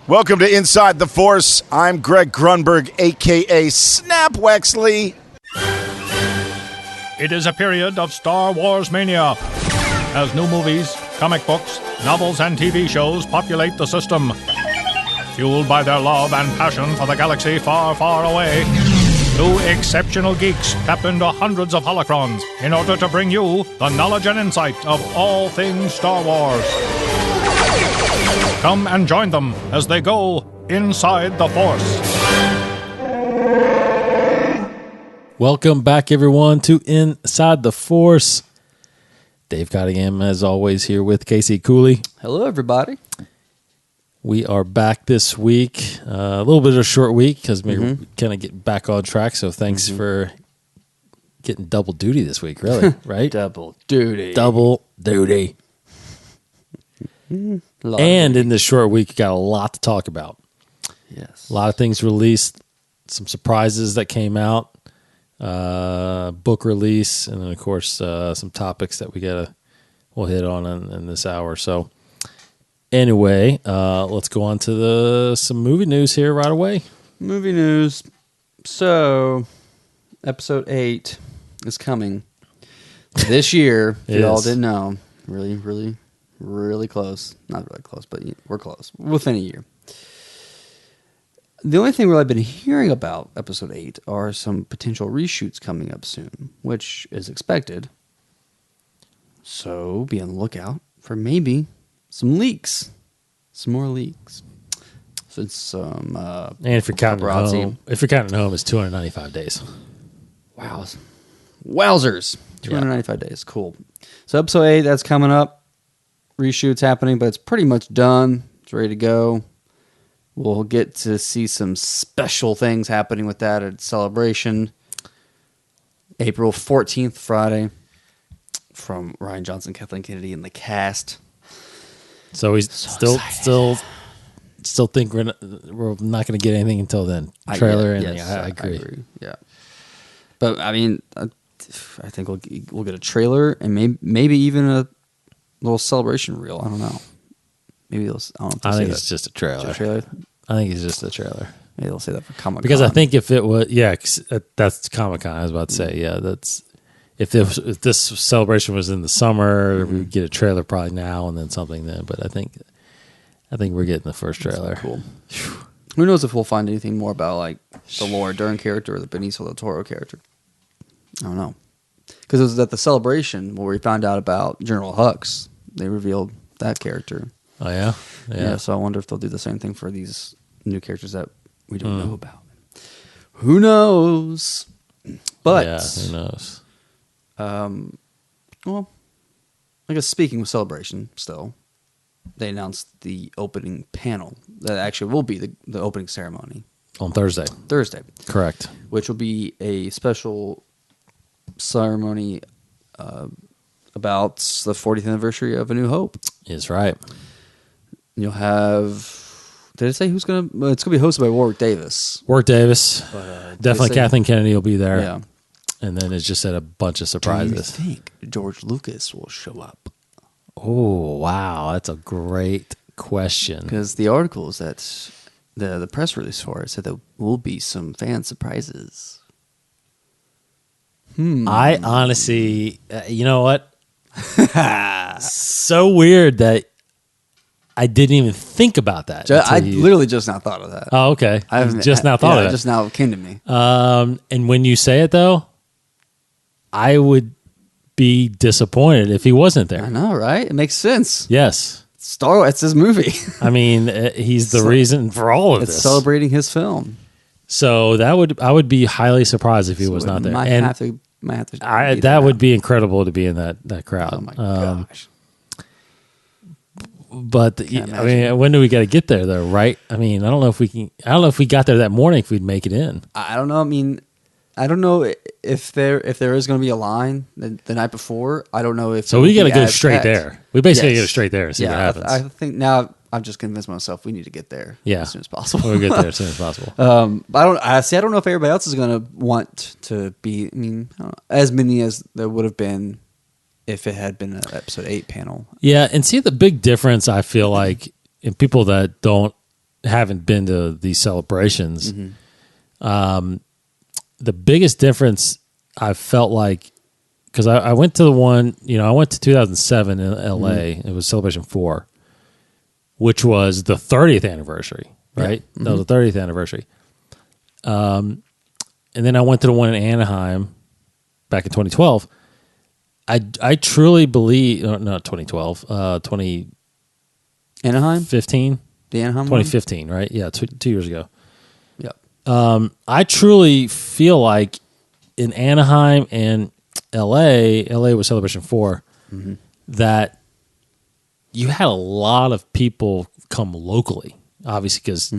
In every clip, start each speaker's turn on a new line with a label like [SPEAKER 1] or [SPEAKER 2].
[SPEAKER 1] Welcome to Inside the Force. I'm Greg Grunberg, a.k.a. Snap Wexley.
[SPEAKER 2] It is a period of Star Wars mania, as new movies, comic books, novels, and TV shows populate the system. Fueled by their love and passion for the galaxy far, far away, two exceptional geeks tap into hundreds of holocrons in order to bring you the knowledge and insight of all things Star Wars. Come and join them as they go inside the Force.
[SPEAKER 3] Welcome back, everyone, to Inside the Force. Dave Cottingham, as always, here with Casey Cooley.
[SPEAKER 4] Hello, everybody.
[SPEAKER 3] We are back this week. A little bit of a short week because we're kind of getting back on track. So thanks for getting double duty this week, really, right?
[SPEAKER 4] Double duty.
[SPEAKER 3] Double duty. And in this short week, you got a lot to talk about.
[SPEAKER 4] Yes.
[SPEAKER 3] A lot of things released, some surprises that came out, book release, and then, of course, some topics that we'll hit on in this hour. So anyway, let's go on to some movie news here right away.
[SPEAKER 4] Movie news. So, episode 8 is coming this year. If you all didn't know. Really, really, really close. Not really close, but we're close. Within a year. The only thing I've been hearing about episode 8 are some potential reshoots coming up soon, which is expected. So, be on the lookout for maybe some leaks. Some more leaks. So it's some
[SPEAKER 3] and if you're counting home, it's 295 days.
[SPEAKER 4] Wow. Wowzers. 295 days. Cool. So episode 8, that's coming up. Reshoot's happening, but it's pretty much done. It's ready to go. We'll get to see some special things happening with that at Celebration. April 14th, Friday. From Ryan Johnson, Kathleen Kennedy, and the cast.
[SPEAKER 3] So we still think we're not going to get anything until then. Trailer, I agree.
[SPEAKER 4] Yeah, but I mean, I think we'll get a trailer and maybe even a little celebration reel. I don't know. Maybe they'll.
[SPEAKER 3] I think it's just a trailer. I think it's just a trailer.
[SPEAKER 4] Maybe they'll say that for Comic-Con.
[SPEAKER 3] Because I think if it was, that's Comic-Con. I was about to say, that's. If this celebration was in the summer, we'd get a trailer probably now and then something then. But I think we're getting the first trailer.
[SPEAKER 4] Cool. Who knows if we'll find anything more about like the Laura Dern character or the Benicio del Toro character? I don't know. Because it was at the celebration where we found out about General Hux. They revealed that character.
[SPEAKER 3] Oh yeah,
[SPEAKER 4] yeah. So I wonder if they'll do the same thing for these new characters that we don't know about. Who knows? But
[SPEAKER 3] who knows?
[SPEAKER 4] Well, I guess speaking of Celebration, still, they announced the opening panel that actually will be the opening ceremony
[SPEAKER 3] on Thursday.
[SPEAKER 4] Correct. Which will be a special ceremony about the 40th anniversary of A New Hope.
[SPEAKER 3] Is right.
[SPEAKER 4] You'll have. Did it say who's gonna? It's gonna be hosted by Warwick Davis.
[SPEAKER 3] But, definitely Kathleen Kennedy will be there.
[SPEAKER 4] Yeah.
[SPEAKER 3] And then it's just a bunch of surprises.
[SPEAKER 4] Do you think George Lucas will show up?
[SPEAKER 3] Oh, wow. That's a great question.
[SPEAKER 4] Because the articles that the press release for it said there will be some fan surprises.
[SPEAKER 3] I honestly, you know what? So weird that I didn't even think about that.
[SPEAKER 4] I literally just now thought of that.
[SPEAKER 3] Oh, okay. I just now thought of it.
[SPEAKER 4] Just now it came to me.
[SPEAKER 3] And when you say it, though, I would be disappointed if he wasn't there.
[SPEAKER 4] I know, right? It makes sense.
[SPEAKER 3] Yes.
[SPEAKER 4] Star Wars, it's his movie.
[SPEAKER 3] I mean, he's the reation for all of this.
[SPEAKER 4] It's celebrating his film.
[SPEAKER 3] So I would be highly surprised if he was not there.
[SPEAKER 4] Might have to
[SPEAKER 3] that would be incredible to be in that crowd.
[SPEAKER 4] Oh my gosh.
[SPEAKER 3] But I mean, when do we got to get there though? Right? I mean, I don't know if we got there that morning if we'd make it in.
[SPEAKER 4] I don't know. I mean, I don't know if there is going to be a line the night before. I don't know if
[SPEAKER 3] so. We got to go straight there. We basically go straight there and see what happens.
[SPEAKER 4] I think now I've just convinced myself we need to get there as soon as possible.
[SPEAKER 3] We'll get there as soon as possible.
[SPEAKER 4] I don't know if everybody else is going to want to be. I mean, as many as there would have been if it had been an episode 8 panel.
[SPEAKER 3] Yeah, and see the big difference I feel like in people that don't haven't been to these celebrations. The biggest difference I felt like, because I went to the one, I went to 2007 in LA. It was Celebration 4, which was the 30th anniversary, right? That was the 30th anniversary. And then I went to the one in Anaheim back in 2012. I truly believe, not 2012, 2015.
[SPEAKER 4] Anaheim? The Anaheim
[SPEAKER 3] 2015, right? Yeah, 2 years ago.
[SPEAKER 4] Yep.
[SPEAKER 3] I truly feel like in Anaheim and LA was Celebration 4, that you had a lot of people come locally, obviously, because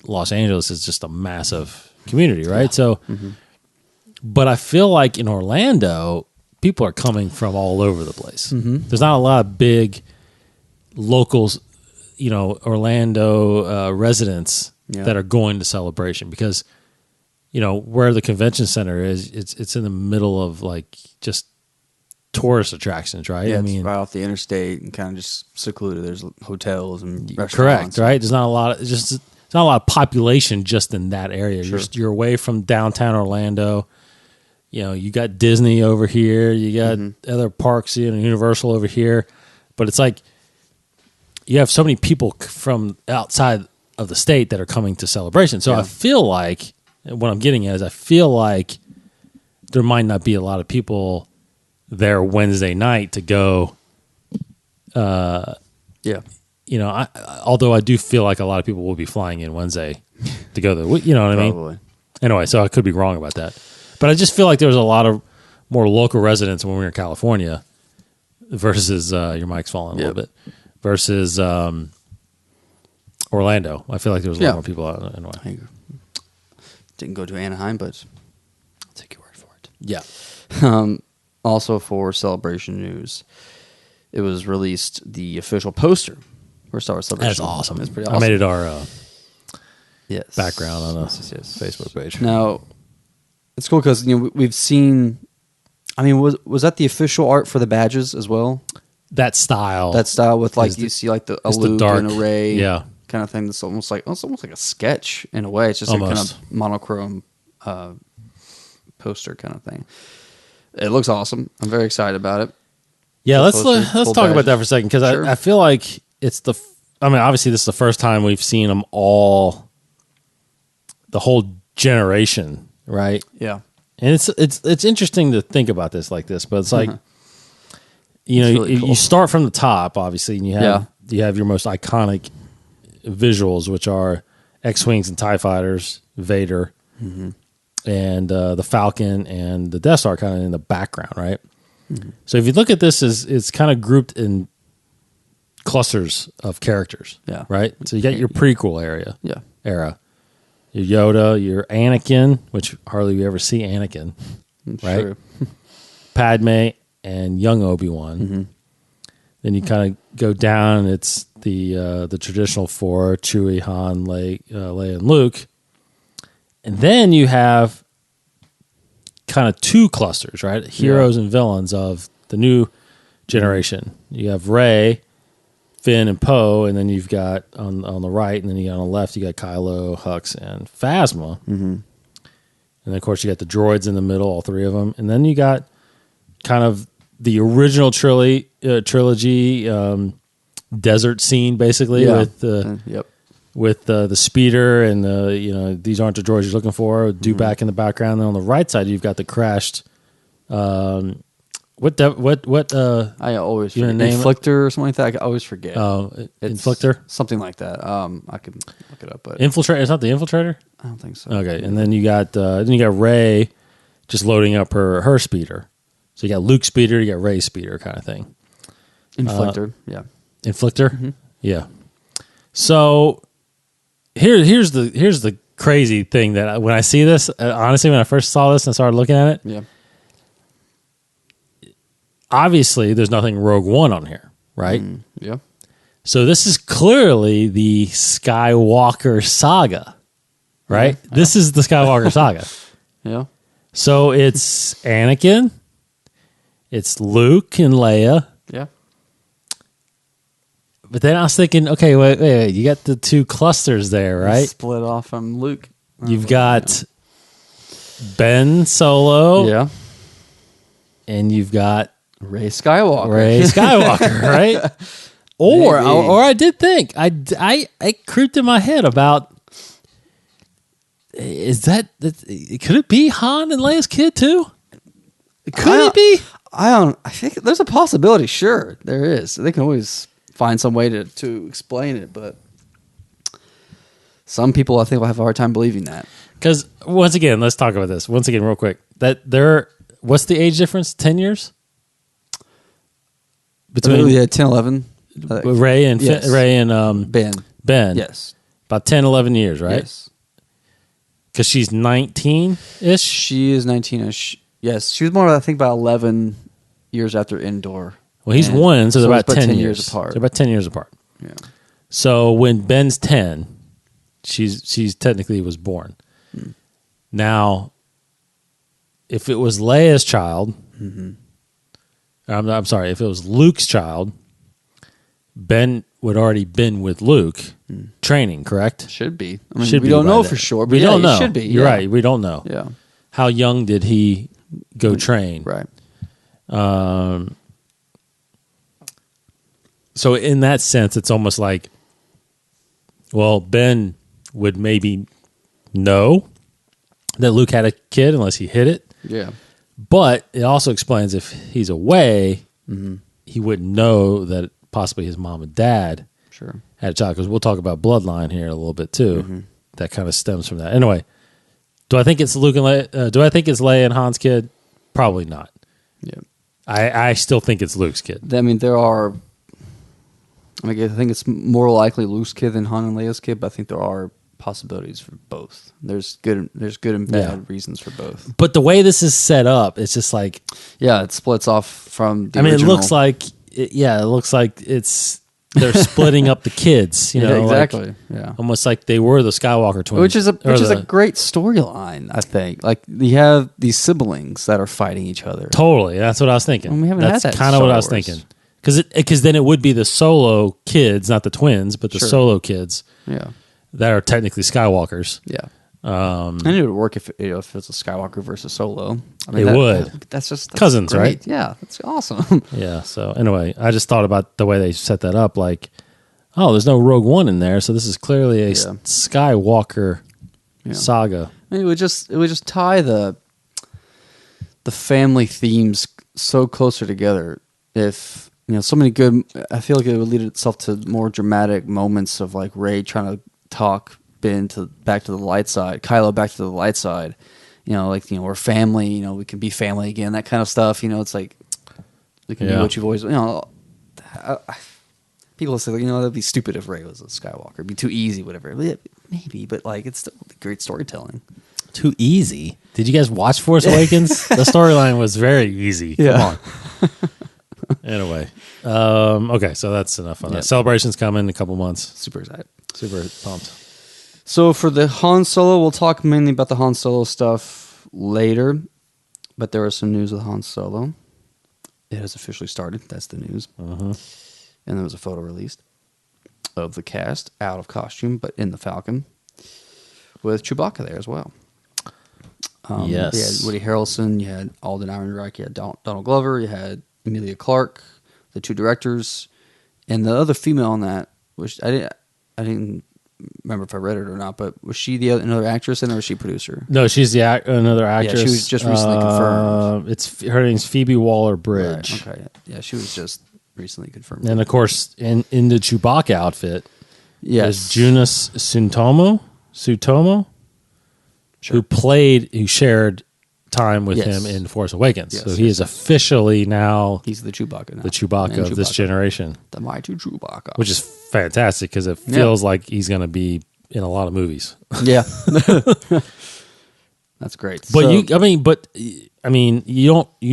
[SPEAKER 3] Los Angeles is just a massive community, right? So, but I feel like in Orlando, people are coming from all over the place. There's not a lot of big locals, Orlando residents that are going to Celebration, because where the convention center is, it's in the middle of like just tourist attractions, right?
[SPEAKER 4] Yeah, it's right off the interstate and kind of just secluded. There's hotels and restaurants.
[SPEAKER 3] Correct, right? There's not a lot of not a lot of population just in that area.
[SPEAKER 4] Sure.
[SPEAKER 3] You're away from downtown Orlando. You got Disney over here. You got other parks, Universal over here. But it's like you have so many people from outside of the state that are coming to Celebration. So I feel like, what I'm getting at is, I feel like there might not be a lot of people there Wednesday night to go. Although I do feel like a lot of people will be flying in Wednesday to go there. You know what I mean?
[SPEAKER 4] Probably.
[SPEAKER 3] Anyway, so I could be wrong about that. But I just feel like there was a lot of more local residents when we were in California versus, your mic's falling a little bit, versus Orlando. I feel like there was a lot more people out anyway.
[SPEAKER 4] Didn't go to Anaheim, but I'll take your word for it.
[SPEAKER 3] Yeah.
[SPEAKER 4] Also for Celebration news, it was released the official poster for Star Wars Celebration.
[SPEAKER 3] That's awesome.
[SPEAKER 4] It's pretty awesome.
[SPEAKER 3] I made it our
[SPEAKER 4] yes.
[SPEAKER 3] background on a
[SPEAKER 4] Yes.
[SPEAKER 3] Facebook page.
[SPEAKER 4] Now, it's cool because we've seen. I mean, was that the official art for the badges as well?
[SPEAKER 3] That style
[SPEAKER 4] with like you see like a Luke
[SPEAKER 3] dark,
[SPEAKER 4] and a Rey,
[SPEAKER 3] yeah,
[SPEAKER 4] kind of thing. That's almost like a sketch in a way. It's just a kind of monochrome poster kind of thing. It looks awesome. I'm very excited about it.
[SPEAKER 3] Yeah, let's talk about that for a second, because
[SPEAKER 4] Sure.
[SPEAKER 3] I feel like it's obviously this is the first time we've seen them all, the whole generation, right?
[SPEAKER 4] Yeah.
[SPEAKER 3] And it's interesting to think about this like this, but it's like,
[SPEAKER 4] really cool.
[SPEAKER 3] you start from the top, obviously, and you have your most iconic visuals, which are X-Wings and TIE Fighters, Vader, and the Falcon and the Death Star kind of in the background, right? So if you look at this, it's kind of grouped in clusters of characters, right? So you got your prequel era, your Yoda, your Anakin, which hardly you ever see Anakin, right?
[SPEAKER 4] True.
[SPEAKER 3] Padme and young Obi-Wan. Then you kind of go down. It's the traditional four: Chewie, Han, Leia, and Luke. And then you have kind of two clusters, right? Heroes and villains of the new generation. You have Rey, Finn, and Poe, and then you've got on the right, and then you got on the left, you got Kylo, Hux, and Phasma. And then, of course, you got the droids in the middle, all three of them. And then you got kind of the original trilogy desert scene, basically, with the speeder and these aren't the droids you're looking for. Dewback in the background. Then on the right side, you've got the crashed. What
[SPEAKER 4] I always forget. Inflictor or something like that. I always forget.
[SPEAKER 3] Inflictor,
[SPEAKER 4] something like that. I can look it up, but
[SPEAKER 3] Infiltrator. It's not the Infiltrator.
[SPEAKER 4] I don't think so.
[SPEAKER 3] Okay, and then you got Rey just loading up her speeder. So you got Luke speeder, you got Rey speeder, kind of thing.
[SPEAKER 4] Inflictor,
[SPEAKER 3] Inflictor, yeah. So here's the crazy thing that when I see this, honestly, when I first saw this and started looking at it, obviously there's nothing Rogue One on here, right?
[SPEAKER 4] Yeah.
[SPEAKER 3] So this is clearly the Skywalker saga, right? Yeah. This is the Skywalker saga.
[SPEAKER 4] Yeah.
[SPEAKER 3] So it's Anakin, it's Luke and Leia.
[SPEAKER 4] Yeah.
[SPEAKER 3] But then I was thinking, okay, wait. You got the two clusters there, right?
[SPEAKER 4] Split off from Luke.
[SPEAKER 3] You've got Ben Solo.
[SPEAKER 4] Yeah.
[SPEAKER 3] And you've got
[SPEAKER 4] Rey Skywalker.
[SPEAKER 3] Right? Or
[SPEAKER 4] Maybe.
[SPEAKER 3] I did think I creeped in my head about could it be Han and Leia's kid too? Could it be?
[SPEAKER 4] I think there's a possibility. Sure, there is. They can always find some way to explain it, but some people I think will have a hard time believing that.
[SPEAKER 3] Because once again, let's talk about this once again real quick. What's the age difference? 10 years between
[SPEAKER 4] 10, 11.
[SPEAKER 3] Rey and
[SPEAKER 4] Yes.
[SPEAKER 3] Rey and Ben.
[SPEAKER 4] Yes.
[SPEAKER 3] About 10, 11 years, right?
[SPEAKER 4] Yes.
[SPEAKER 3] Because she's 19-ish.
[SPEAKER 4] She is 19ish. Yes, she was more, I think, about 11 years after Endor.
[SPEAKER 3] Well, he's one, so they're about
[SPEAKER 4] it's
[SPEAKER 3] 10 years
[SPEAKER 4] apart.
[SPEAKER 3] They're about 10 years apart.
[SPEAKER 4] Yeah.
[SPEAKER 3] So when Ben's 10, she's technically was born. Now, if it was Leia's child, I'm sorry, if it was Luke's child, Ben would already been with Luke training, correct?
[SPEAKER 4] Should be. I mean,
[SPEAKER 3] Should
[SPEAKER 4] we
[SPEAKER 3] be
[SPEAKER 4] don't
[SPEAKER 3] by
[SPEAKER 4] know
[SPEAKER 3] then.
[SPEAKER 4] for sure, but
[SPEAKER 3] We don't know.
[SPEAKER 4] It should be.
[SPEAKER 3] You're
[SPEAKER 4] yeah.
[SPEAKER 3] right. We don't know.
[SPEAKER 4] Yeah.
[SPEAKER 3] How young did he go train?
[SPEAKER 4] Right.
[SPEAKER 3] So in that sense, it's almost like, well, Ben would maybe know that Luke had a kid unless he hid it.
[SPEAKER 4] Yeah.
[SPEAKER 3] But it also explains if he's away, he wouldn't know that possibly his mom and dad
[SPEAKER 4] Sure.
[SPEAKER 3] had a child. Because we'll talk about Bloodline here in a little bit too. That kind of stems from that. Anyway, do I think it's Luke and Leia? Do I think it's Leia and Han's kid? Probably not.
[SPEAKER 4] Yeah.
[SPEAKER 3] I still think it's Luke's kid.
[SPEAKER 4] I mean, there are. I think it's more likely Luke's kid than Han and Leia's kid, but I think there are possibilities for both. There's good and bad reasons for both.
[SPEAKER 3] But the way this is set up, it's just like,
[SPEAKER 4] Yeah, it splits off from the
[SPEAKER 3] I mean,
[SPEAKER 4] original.
[SPEAKER 3] it looks like, it's they're splitting up the kids. You know,
[SPEAKER 4] exactly.
[SPEAKER 3] like,
[SPEAKER 4] yeah.
[SPEAKER 3] almost like they were the Skywalker twins,
[SPEAKER 4] Which is a great storyline, I think. Like, you have these siblings that are fighting each other.
[SPEAKER 3] Totally. That's what I was thinking.
[SPEAKER 4] And we haven't had
[SPEAKER 3] That's
[SPEAKER 4] that in
[SPEAKER 3] kind of
[SPEAKER 4] Star
[SPEAKER 3] what I was
[SPEAKER 4] Wars.
[SPEAKER 3] thinking. Because then it would be the Solo kids, not the twins, but the
[SPEAKER 4] Sure.
[SPEAKER 3] Solo kids
[SPEAKER 4] Yeah.
[SPEAKER 3] that are technically Skywalkers.
[SPEAKER 4] Yeah. And it would work if it's a Skywalker versus Solo. I mean,
[SPEAKER 3] It would.
[SPEAKER 4] That's
[SPEAKER 3] Cousins,
[SPEAKER 4] great.
[SPEAKER 3] right?
[SPEAKER 4] Yeah, that's awesome.
[SPEAKER 3] Yeah. So anyway, I just thought about the way they set that up. Like, oh, there's no Rogue One in there, so this is clearly a Skywalker saga.
[SPEAKER 4] I mean, it would just tie the family themes so closer together. If so many good, I feel like it would lead itself to more dramatic moments of like Rey trying to talk Ben back to the light side, Kylo back to the light side. We're family. We can be family again. That kind of stuff. It's like we can do what you've always. People say, that'd be stupid if Rey was a Skywalker. It'd be too easy, whatever. Yeah, maybe, but like it's still great storytelling.
[SPEAKER 3] Too easy. Did you guys watch Force Awakens? The storyline was very easy.
[SPEAKER 4] Yeah.
[SPEAKER 3] Come on. Anyway, okay, so that's enough on that. Celebration's coming in a couple months.
[SPEAKER 4] Super excited.
[SPEAKER 3] Super pumped.
[SPEAKER 4] So for the Han Solo, we'll talk mainly about the Han Solo stuff later. But there was some news with Han Solo. It has officially started. That's the news. And there was a photo released of the cast out of costume, but in the Falcon, with Chewbacca there as well.
[SPEAKER 3] Yes.
[SPEAKER 4] You had Woody Harrelson, you had Alden Ehrenreich, you had Donald Glover, you had Emilia Clarke, the two directors, and the other female on that, which I didn't remember if I read it or not, but was she another actress in it, or was she producer?
[SPEAKER 3] No, she's another actress.
[SPEAKER 4] Yeah, she was just recently confirmed.
[SPEAKER 3] Her name's Phoebe Waller-Bridge.
[SPEAKER 4] Right, okay. Yeah, she was just recently confirmed.
[SPEAKER 3] And of course, in the Chewbacca outfit,
[SPEAKER 4] yes,
[SPEAKER 3] is Jonas Sutomo, who shared time with him in Force Awakens.
[SPEAKER 4] Yes,
[SPEAKER 3] so he is officially now
[SPEAKER 4] he's the Chewbacca now.
[SPEAKER 3] the Chewbacca of this generation,
[SPEAKER 4] the mighty Chewbacca,
[SPEAKER 3] which is fantastic because it feels like he's going to be in a lot of movies.
[SPEAKER 4] Yeah, that's great.
[SPEAKER 3] But you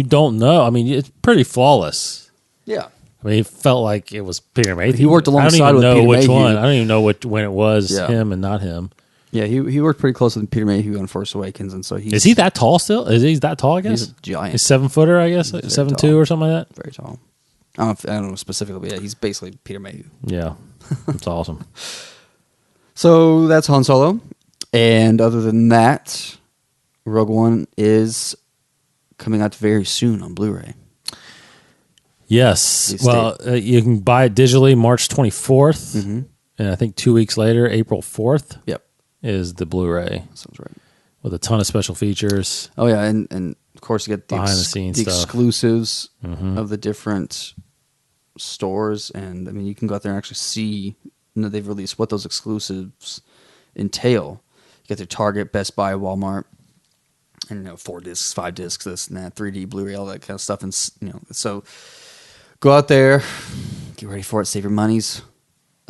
[SPEAKER 3] don't know. I mean, it's pretty flawless.
[SPEAKER 4] Yeah.
[SPEAKER 3] I mean, it felt like it was Peter Mayhew.
[SPEAKER 4] He worked alongside
[SPEAKER 3] I don't even know
[SPEAKER 4] with Peter
[SPEAKER 3] which
[SPEAKER 4] Mayhew.
[SPEAKER 3] one. I don't even know when it was him and not him.
[SPEAKER 4] Yeah, he worked pretty close with Peter Mayhew on Force Awakens, and so
[SPEAKER 3] Is he that tall still? Is he that tall? I guess
[SPEAKER 4] he's a giant.
[SPEAKER 3] He's 7-footer, I guess,
[SPEAKER 4] He's very
[SPEAKER 3] 7'2"
[SPEAKER 4] tall.
[SPEAKER 3] or something like that.
[SPEAKER 4] Very tall. I don't know specifically, but yeah, he's basically Peter Mayhew.
[SPEAKER 3] Yeah, that's awesome.
[SPEAKER 4] So that's Han Solo. And other than that, Rogue One is coming out very soon on Blu-ray.
[SPEAKER 3] Yes. Well, you can buy it digitally March 24th.
[SPEAKER 4] Mm-hmm.
[SPEAKER 3] And I think 2 weeks later, April 4th,
[SPEAKER 4] Yep,
[SPEAKER 3] is the Blu-ray.
[SPEAKER 4] sounds right.
[SPEAKER 3] With a ton of special features.
[SPEAKER 4] Oh yeah, and of course you get the
[SPEAKER 3] Behind-the-scenes
[SPEAKER 4] the
[SPEAKER 3] stuff.
[SPEAKER 4] exclusives of the different stores, and I mean you can go out there and actually see they've released what those exclusives entail. You get their Target, Best Buy, Walmart, and 4 discs, 5 discs, this and that, 3D Blu-ray, all that kind of stuff, and so go out there, get ready for it, save your monies.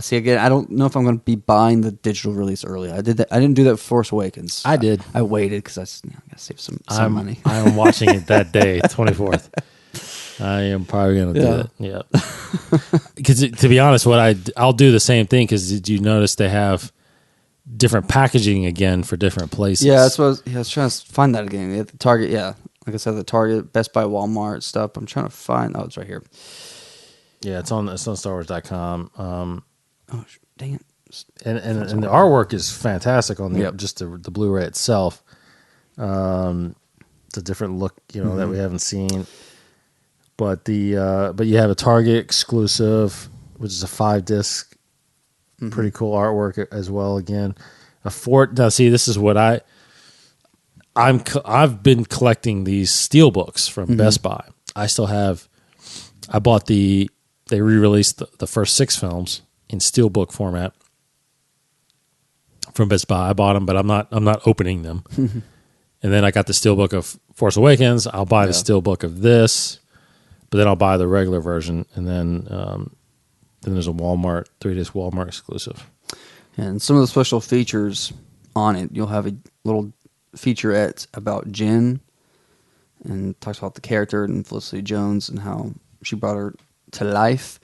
[SPEAKER 4] See, again, I don't know if I'm going to be buying the digital release early. I did that. I didn't do that with Force Awakens.
[SPEAKER 3] I did.
[SPEAKER 4] I waited because I got to save some money.
[SPEAKER 3] I'm watching it that day, 24th. I am probably going to do it. Yeah. Because to be honest, I'll do the same thing. Because did you notice they have different packaging again for different places?
[SPEAKER 4] Yeah, that's what I was trying to find that again. At the Target, yeah, like I said, the Target, Best Buy, Walmart stuff. I'm trying to find. Oh, it's right here.
[SPEAKER 3] Yeah, it's on StarWars.com.
[SPEAKER 4] Oh, dang it!
[SPEAKER 3] And the artwork is fantastic on
[SPEAKER 4] Yep.
[SPEAKER 3] just the Blu-ray itself. It's a different look, that we haven't seen. But but you have a Target exclusive, which is a 5-disc, pretty cool artwork as well. Again, a Fort. Now, see, this is what I've been collecting these steel books from Best Buy. I still have. I bought they re-released the first 6 films in steelbook format from Best Buy. I bought them, but I'm not opening them. And then I got the steelbook of Force Awakens. I'll buy the steelbook of this, but then I'll buy the regular version. And then there's a Walmart 3-disc Walmart exclusive.
[SPEAKER 4] And some of the special features on it, you'll have a little featurette about Jen, and talks about the character and Felicity Jones and how she brought her to life.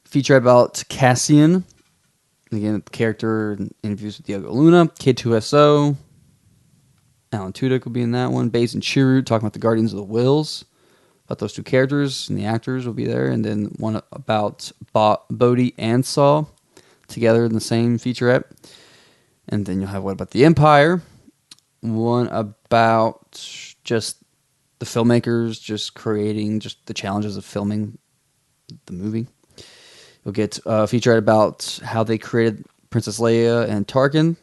[SPEAKER 4] Feature about Cassian. Again, the character and interviews with Diego Luna. K2SO. Alan Tudyk will be in that one. Baze and Chirrut talking about the Guardians of the Wills. About those 2 characters, and the actors will be there. And then one about Bodhi and Saw together in the same featurette. And then you'll have what about the Empire. One about just the filmmakers just creating just the challenges of filming the movie. You'll get a featurette about how they created Princess Leia and Tarkin.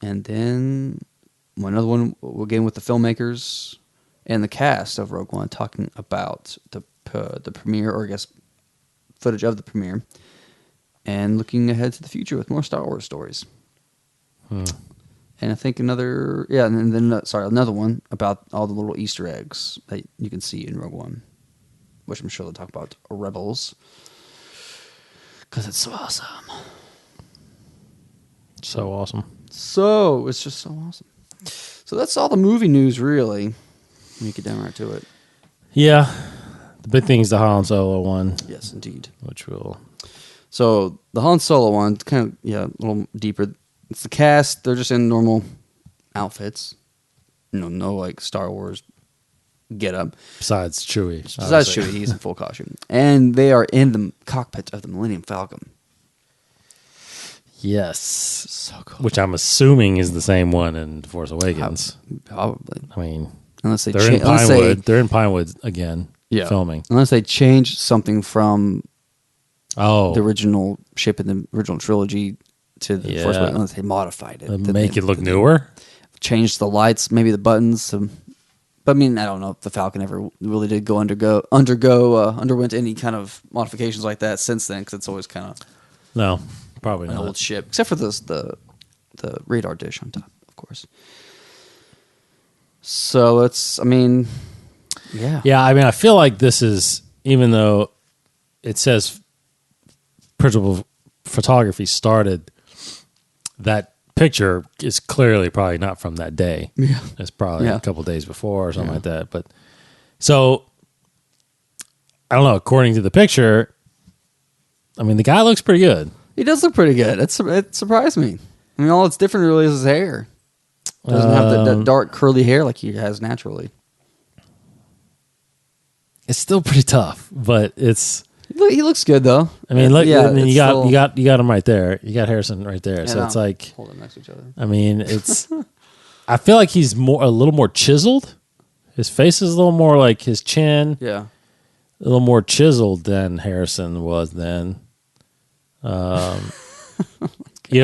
[SPEAKER 4] And then another one, again, with the filmmakers and the cast of Rogue One, talking about the premiere, or I guess footage of the premiere, and looking ahead to the future with more Star Wars stories. And I think another one about all the little Easter eggs that you can see in Rogue One, which I'm sure they'll talk about Rebels. Because it's so awesome.
[SPEAKER 3] So awesome.
[SPEAKER 4] So, it's just so awesome. So that's all the movie news, really. Let me get down right to it.
[SPEAKER 3] Yeah. The big thing is the Han Solo one.
[SPEAKER 4] Yes, indeed.
[SPEAKER 3] Which will...
[SPEAKER 4] So, the Han Solo one, kind of, a little deeper. It's the cast. They're just in normal outfits. No like Star Wars get-up.
[SPEAKER 3] Besides Chewie.
[SPEAKER 4] Besides Chewie, he's in full costume. And they are in the cockpit of the Millennium Falcon.
[SPEAKER 3] Yes.
[SPEAKER 4] So cool.
[SPEAKER 3] Which I'm assuming is the same one in Force Awakens.
[SPEAKER 4] Probably.
[SPEAKER 3] I mean,
[SPEAKER 4] unless they
[SPEAKER 3] they're in Pinewood. They're in Pinewood again, filming.
[SPEAKER 4] Unless they change something from
[SPEAKER 3] the
[SPEAKER 4] original ship in the original trilogy to the Force Awakens. Unless they modified it.
[SPEAKER 3] Make it look newer?
[SPEAKER 4] Changed the lights, maybe the buttons. But I mean, I don't know if the Falcon ever really did underwent any kind of modifications like that since then, because it's always kind of
[SPEAKER 3] no, probably
[SPEAKER 4] an
[SPEAKER 3] not.
[SPEAKER 4] old ship, except for the radar dish on top, of course. So it's, I mean, yeah.
[SPEAKER 3] I mean, I feel like this is, even though it says principal photography started, that picture is clearly probably not from that day.
[SPEAKER 4] Yeah.
[SPEAKER 3] It's probably a couple days before or something like that. But so I don't know. According to the picture, I mean, the guy looks pretty good.
[SPEAKER 4] He does look pretty good. It surprised me. I mean, all that's different really is his hair. Doesn't have that dark curly hair like he has naturally.
[SPEAKER 3] it's still pretty tough, but it's.
[SPEAKER 4] He looks good though.
[SPEAKER 3] I mean, look.
[SPEAKER 4] Yeah,
[SPEAKER 3] I mean, you
[SPEAKER 4] still,
[SPEAKER 3] got him right there. You got Harrison right there. So it's like
[SPEAKER 4] hold them next to each other.
[SPEAKER 3] I mean, it's. I feel like he's a little more chiseled. His face is a little more like his chin.
[SPEAKER 4] Yeah,
[SPEAKER 3] a little more chiseled than Harrison was then. You know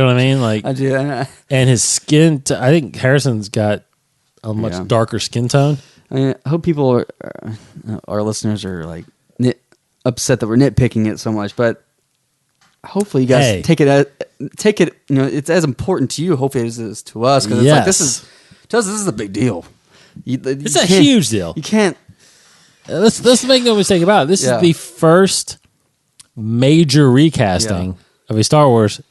[SPEAKER 3] what I mean? Like
[SPEAKER 4] I do.
[SPEAKER 3] and his skin. I think Harrison's got a much darker skin tone.
[SPEAKER 4] I mean, I hope people our listeners are like upset that we're nitpicking it so much, but hopefully you guys take it. You know, it's as important to you. Hopefully as it is to us because it's like this is a big deal.
[SPEAKER 3] It's a huge deal.
[SPEAKER 4] You can't.
[SPEAKER 3] Let's make no mistake about it. This is the first major recasting of a Star Wars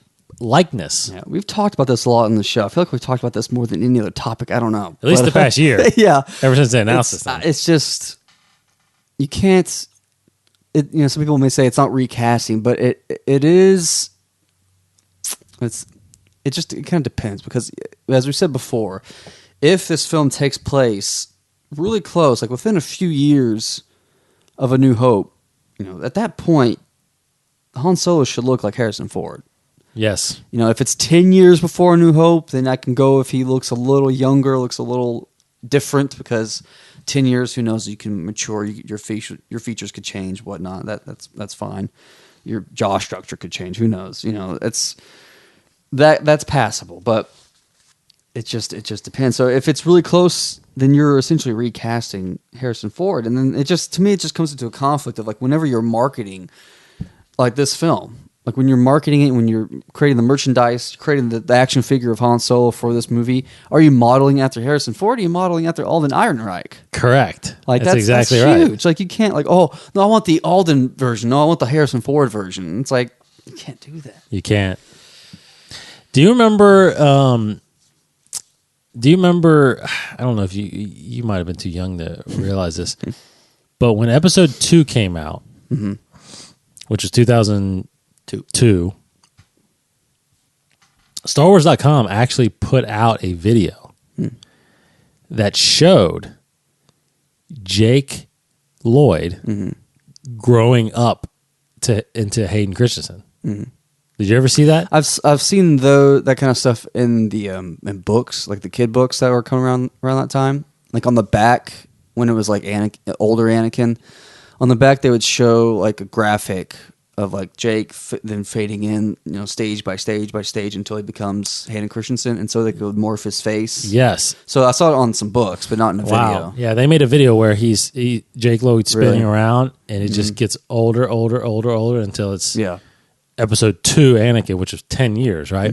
[SPEAKER 3] likeness.
[SPEAKER 4] Yeah, we've talked about this a lot on the show. I feel like we've talked about this more than any other topic. I don't know.
[SPEAKER 3] At least the past year.
[SPEAKER 4] Yeah.
[SPEAKER 3] Ever since they announced this thing.
[SPEAKER 4] It's just you can't. Some people may say it's not recasting, but it is. It kind of depends because, as we said before, if this film takes place really close, like within a few years of A New Hope, at that point, Han Solo should look like Harrison Ford.
[SPEAKER 3] Yes.
[SPEAKER 4] If it's 10 years before A New Hope, then I can go if he looks a little younger, looks a little different, because 10 years, who knows, you can mature, your features could change, whatnot. That's fine. Your jaw structure could change, who knows? That's passable, but it just depends. So if it's really close, then you're essentially recasting Harrison Ford, and then to me it just comes into a conflict of like whenever you're marketing like this film, like when you're marketing it, when you're creating the merchandise, creating the action figure of Han Solo for this movie, are you modeling after Harrison Ford? Or are you modeling after Alden Ehrenreich?
[SPEAKER 3] Correct.
[SPEAKER 4] Like
[SPEAKER 3] that's exactly
[SPEAKER 4] that's
[SPEAKER 3] right.
[SPEAKER 4] Huge. Like you can't no, I want the Alden version. No, I want the Harrison Ford version. It's like you can't do that.
[SPEAKER 3] You can't. Do you remember? I don't know if you might have been too young to realize this, but when Episode 2 came out, which was 2002, StarWars.com actually put out a video that showed Jake Lloyd growing up into Hayden Christensen. Did you ever see that?
[SPEAKER 4] I've seen that kind of stuff in the in books, like the kid books that were coming around that time. Like on the back, when it was like older Anakin, on the back they would show like a graphic of like Jake then fading in, stage by stage by stage until he becomes Hayden Christensen, and so they could morph his face.
[SPEAKER 3] Yes.
[SPEAKER 4] So I saw it on some books, but not in a video.
[SPEAKER 3] Yeah, they made a video where Jake Lloyd spinning around, and it just gets older until it's Episode 2 Anakin, which was 10 years, right?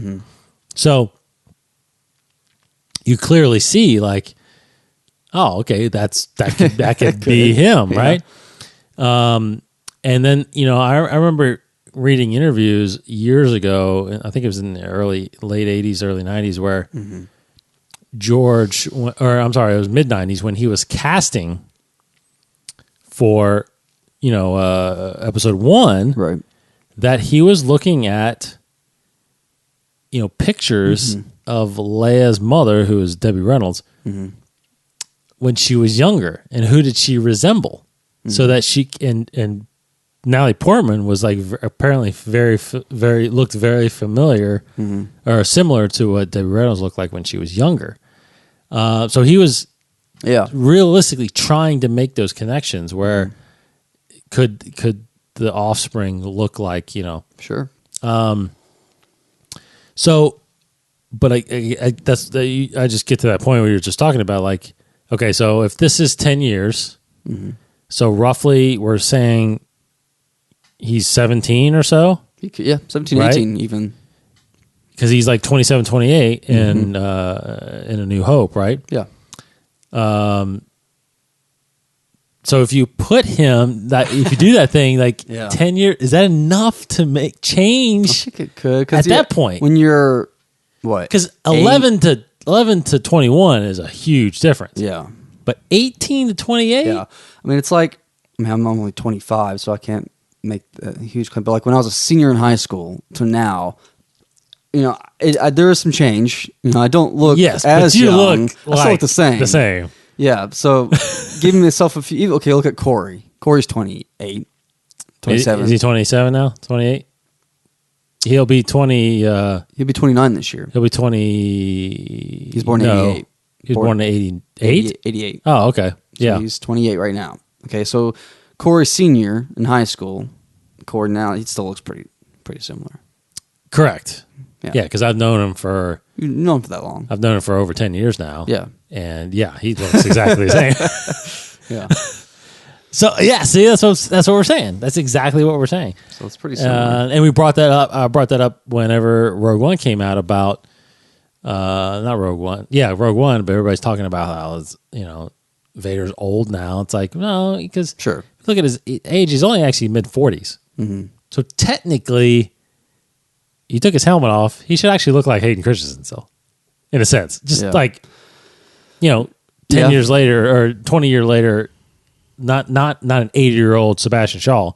[SPEAKER 3] So you clearly see like, oh, okay, that could be him, right? And then, I remember reading interviews years ago, and I think it was in the late 80s, early 90s, where it was mid 90s when he was casting for, Episode 1,
[SPEAKER 4] Right.
[SPEAKER 3] that he was looking at, pictures of Leia's mother, who is Debbie Reynolds, when she was younger, and who did she resemble, so that she and Natalie Portman was like apparently very looked very familiar or similar to what Debbie Reynolds looked like when she was younger. So he was realistically trying to make those connections where could the offspring look like,
[SPEAKER 4] Sure.
[SPEAKER 3] So, but I just get to that point where you're just talking about like, okay, so if this is 10 years, so roughly we're saying he's 17 or so.
[SPEAKER 4] 17,
[SPEAKER 3] right?
[SPEAKER 4] 18 even.
[SPEAKER 3] Because he's like 27, 28 in A New Hope, right?
[SPEAKER 4] Yeah.
[SPEAKER 3] So if you put him if you do that thing like 10 years, is that enough to make change?
[SPEAKER 4] I think it could.
[SPEAKER 3] At that point,
[SPEAKER 4] when you're what?
[SPEAKER 3] Because 11 to 21 is a huge difference.
[SPEAKER 4] Yeah.
[SPEAKER 3] But 18 to 28?
[SPEAKER 4] Yeah. I mean, it's like, I'm only 25, so I can't make a huge claim. But like when I was a senior in high school to now, there is some change. I don't look as young. I still look the same.
[SPEAKER 3] The same.
[SPEAKER 4] Yeah. So giving myself a few. Okay, look at Corey. Corey's 28, 27.
[SPEAKER 3] Is he 27 now? 28? He'll be 20.
[SPEAKER 4] He'll be 29 this year.
[SPEAKER 3] He'll be 20.
[SPEAKER 4] He's born in 88.
[SPEAKER 3] He was born in 88?
[SPEAKER 4] 88.
[SPEAKER 3] Oh, okay.
[SPEAKER 4] So
[SPEAKER 3] Yeah.
[SPEAKER 4] he's 28 right now. Okay, so Corey's senior in high school. Corey now, he still looks pretty similar.
[SPEAKER 3] Correct.
[SPEAKER 4] Yeah.
[SPEAKER 3] Yeah, because I've known him for
[SPEAKER 4] You've known him for that long.
[SPEAKER 3] I've known him for over 10 years now.
[SPEAKER 4] Yeah.
[SPEAKER 3] And yeah, he looks exactly the same.
[SPEAKER 4] Yeah.
[SPEAKER 3] So yeah, see, that's what we're saying. That's exactly what we're saying.
[SPEAKER 4] So it's pretty similar.
[SPEAKER 3] And we brought that up. I brought that up whenever Rogue One came out about, not Rogue One. Yeah, Rogue One. But everybody's talking about how it's, Vader's old now. It's like, no, because
[SPEAKER 4] Sure.
[SPEAKER 3] look at his age. He's only actually mid 40s.
[SPEAKER 4] Mm-hmm.
[SPEAKER 3] So technically, he took his helmet off. He should actually look like Hayden Christensen still, in a sense. Just
[SPEAKER 4] Yeah.
[SPEAKER 3] like, 10
[SPEAKER 4] Yeah.
[SPEAKER 3] years later or 20 years later, not an 80-year-old Sebastian Shaw,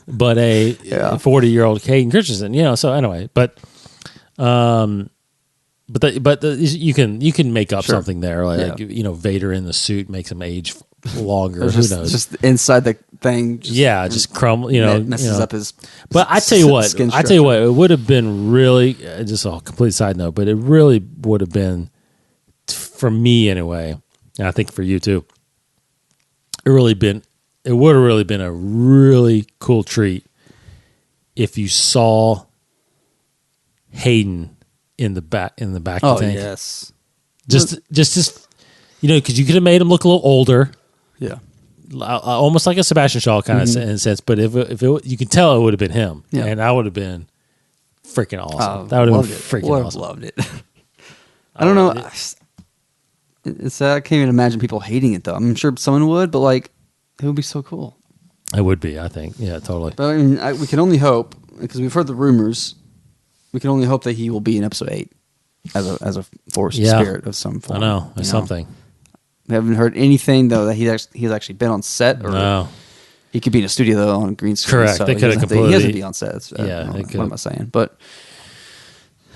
[SPEAKER 3] but a 40-year-old Hayden Christensen. So anyway, but you can make up
[SPEAKER 4] Sure.
[SPEAKER 3] something there, like Vader in the suit makes him age longer. Who knows?
[SPEAKER 4] Just inside the thing.
[SPEAKER 3] Just crumble.
[SPEAKER 4] messes up his.
[SPEAKER 3] But I tell you what,
[SPEAKER 4] skin
[SPEAKER 3] it would have been really just a complete side note, but it really would have been for me anyway, and I think for you too. It would have really been a really cool treat if you saw Hayden in the back of the
[SPEAKER 4] Oh
[SPEAKER 3] tank.
[SPEAKER 4] yes.
[SPEAKER 3] Just because you could have made him look a little older.
[SPEAKER 4] Yeah.
[SPEAKER 3] Almost like a Sebastian Shaw kind of in a sense, but if you could tell it would have been him,
[SPEAKER 4] Yeah.
[SPEAKER 3] and that would have been freaking awesome. That would have been freaking awesome.
[SPEAKER 4] Loved it. I don't know. It's I can't even imagine people hating it though. I'm sure someone would, but like it would be so cool.
[SPEAKER 3] It would be, I think, yeah, totally.
[SPEAKER 4] But I mean, we can only hope because we've heard the rumors. We can only hope that he will be in episode 8 as a force spirit of some form.
[SPEAKER 3] I know, it's something.
[SPEAKER 4] We haven't heard anything though that he's actually been on set or
[SPEAKER 3] No.
[SPEAKER 4] he could be in a studio though on a green screen.
[SPEAKER 3] Correct.
[SPEAKER 4] So
[SPEAKER 3] They could have
[SPEAKER 4] he has to
[SPEAKER 3] completely-
[SPEAKER 4] be on set.
[SPEAKER 3] They
[SPEAKER 4] What am I saying? But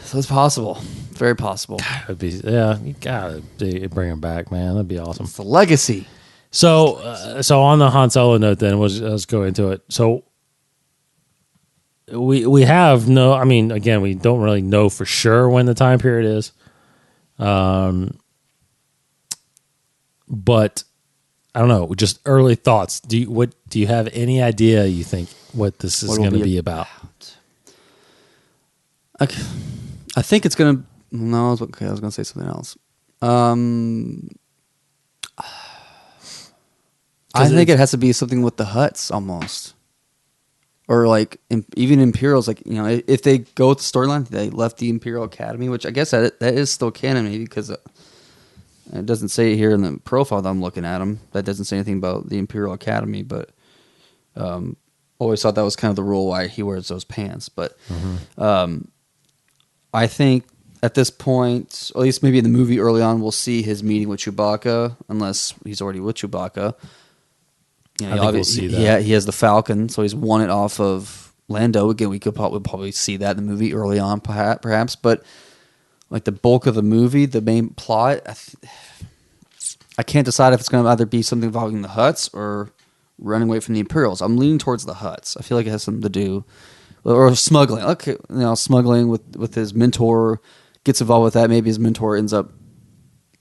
[SPEAKER 4] so it's possible. It's very possible.
[SPEAKER 3] It'd be, you gotta bring him back, man. That'd be awesome.
[SPEAKER 4] It's the legacy.
[SPEAKER 3] So on the Han Solo note, then let's go into it. So we have no. I mean, again, we don't really know for sure when the time period is. But I don't know. Just early thoughts. Do you have any idea? You think what this is going to be about?
[SPEAKER 4] Okay. I think it's gonna. No, I was gonna say something else. I think it has to be something with the Hutts almost, or like even Imperials. Like if they go with the storyline, they left the Imperial Academy, which I guess that is still canon, maybe because it doesn't say it here in the profile that I'm looking at them. That doesn't say anything about the Imperial Academy, but always thought that was kind of the rule why he wears those pants. But I think at this point, or at least maybe in the movie early on, we'll see his meeting with Chewbacca, unless he's already with Chewbacca.
[SPEAKER 3] I think we'll see that.
[SPEAKER 4] Yeah, he has the Falcon, so he's won it off of Lando. Again, we'll probably see that in the movie early on, perhaps. But like the bulk of the movie, the main plot, I can't decide if it's going to either be something involving the Hutts or running away from the Imperials. I'm leaning towards the Hutts. I feel like it has something to do, or smuggling. Okay, smuggling with his mentor, gets involved with that. Maybe his mentor ends up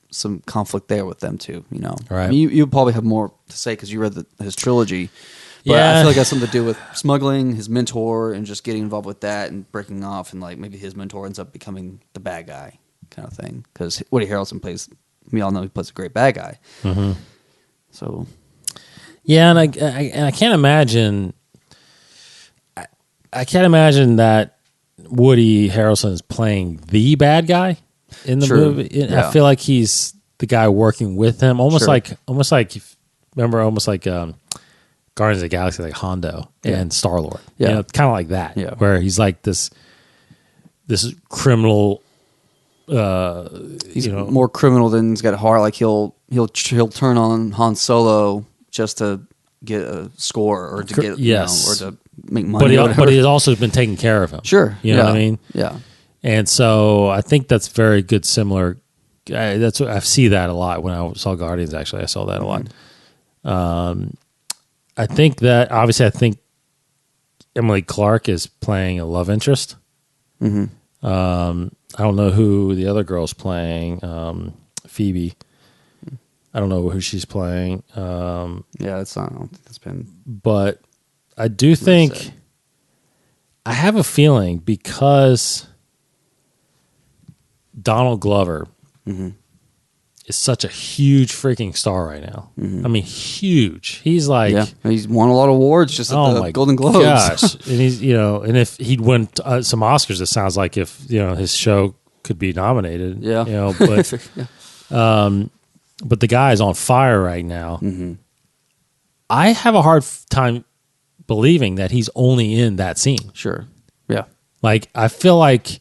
[SPEAKER 4] some conflict there with them too.
[SPEAKER 3] Right.
[SPEAKER 4] I mean, you probably have more to say because you read his trilogy. But
[SPEAKER 3] Yeah.
[SPEAKER 4] I feel like it has something to do with smuggling, his mentor, and just getting involved with that and breaking off, and like maybe his mentor ends up becoming the bad guy kind of thing. Because Woody Harrelson plays, we all know he plays a great bad guy.
[SPEAKER 3] Mm-hmm.
[SPEAKER 4] So
[SPEAKER 3] Yeah, and I can't imagine. I can't imagine that Woody Harrelson is playing the bad guy in the
[SPEAKER 4] True.
[SPEAKER 3] movie.
[SPEAKER 4] Yeah.
[SPEAKER 3] I feel like he's the guy working with him, almost
[SPEAKER 4] Sure.
[SPEAKER 3] like Guardians of the Galaxy, like Hondo and Star-Lord.
[SPEAKER 4] Yeah.
[SPEAKER 3] Kind of like that.
[SPEAKER 4] Yeah.
[SPEAKER 3] Where he's like this criminal.
[SPEAKER 4] he's more criminal than he's got a heart. Like he'll turn on Han Solo just to get a score or to get or to make money.
[SPEAKER 3] But he's also been taking care of him.
[SPEAKER 4] Sure,
[SPEAKER 3] You know what I mean?
[SPEAKER 4] Yeah,
[SPEAKER 3] And so I think that's very good. Similar. That's what I see that a lot when I saw Guardians. Actually, I saw that a lot. I think that obviously, I think Emily Clark is playing a love interest.
[SPEAKER 4] Mm-hmm.
[SPEAKER 3] I don't know who the other girl's playing. Phoebe. I don't know who she's playing.
[SPEAKER 4] Yeah, that's not. I don't think that's been.
[SPEAKER 3] But I do think
[SPEAKER 4] said.
[SPEAKER 3] I have a feeling because Donald Glover is such a huge freaking star right now. I mean, huge. He's like,
[SPEAKER 4] Yeah, he's won a lot of awards just at the Golden Globes.
[SPEAKER 3] Gosh, and he's and if he'd win some Oscars, it sounds like if his show could be nominated.
[SPEAKER 4] Yeah,
[SPEAKER 3] but
[SPEAKER 4] yeah.
[SPEAKER 3] but the guy is on fire right now. I have a hard time believing that he's only in that scene.
[SPEAKER 4] Sure. Yeah.
[SPEAKER 3] Like, I feel like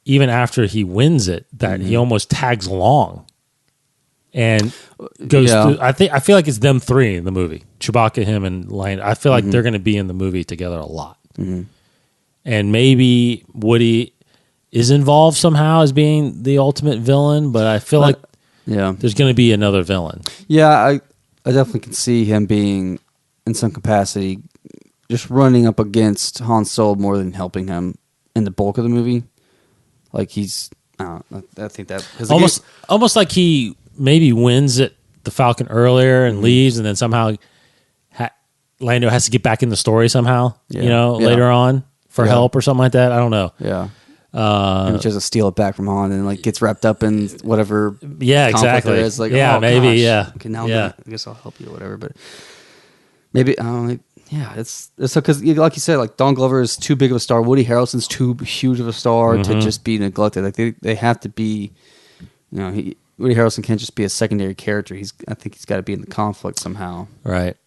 [SPEAKER 3] even after he wins it, that he almost tags along and goes through. I feel like it's them three in the movie. Chewbacca, him, and Lando. I feel like they're going to be in the movie together a lot. And maybe Woody is involved somehow as being the ultimate villain, but I feel like there's going to be another villain.
[SPEAKER 4] Yeah, I definitely can see him being in some capacity just running up against Han Solo more than helping him in the bulk of the movie. Like he's, I think that
[SPEAKER 3] almost like he maybe wins at the Falcon earlier and leaves, and then somehow Lando has to get back in the story somehow. Later on for help or something like that. I don't know.
[SPEAKER 4] Yeah. Maybe tries to steal it back from Han and like gets wrapped up in whatever.
[SPEAKER 3] Yeah, exactly.
[SPEAKER 4] There is. Like,
[SPEAKER 3] maybe.
[SPEAKER 4] Gosh.
[SPEAKER 3] Yeah.
[SPEAKER 4] Okay, now I guess I'll help you or whatever. But maybe I don't know. Yeah, it's so because like you said, like Don Glover is too big of a star. Woody Harrelson's too huge of a star to just be neglected. Like they have to be. Woody Harrelson can't just be a secondary character. I think he's got to be in the conflict somehow.
[SPEAKER 3] Right.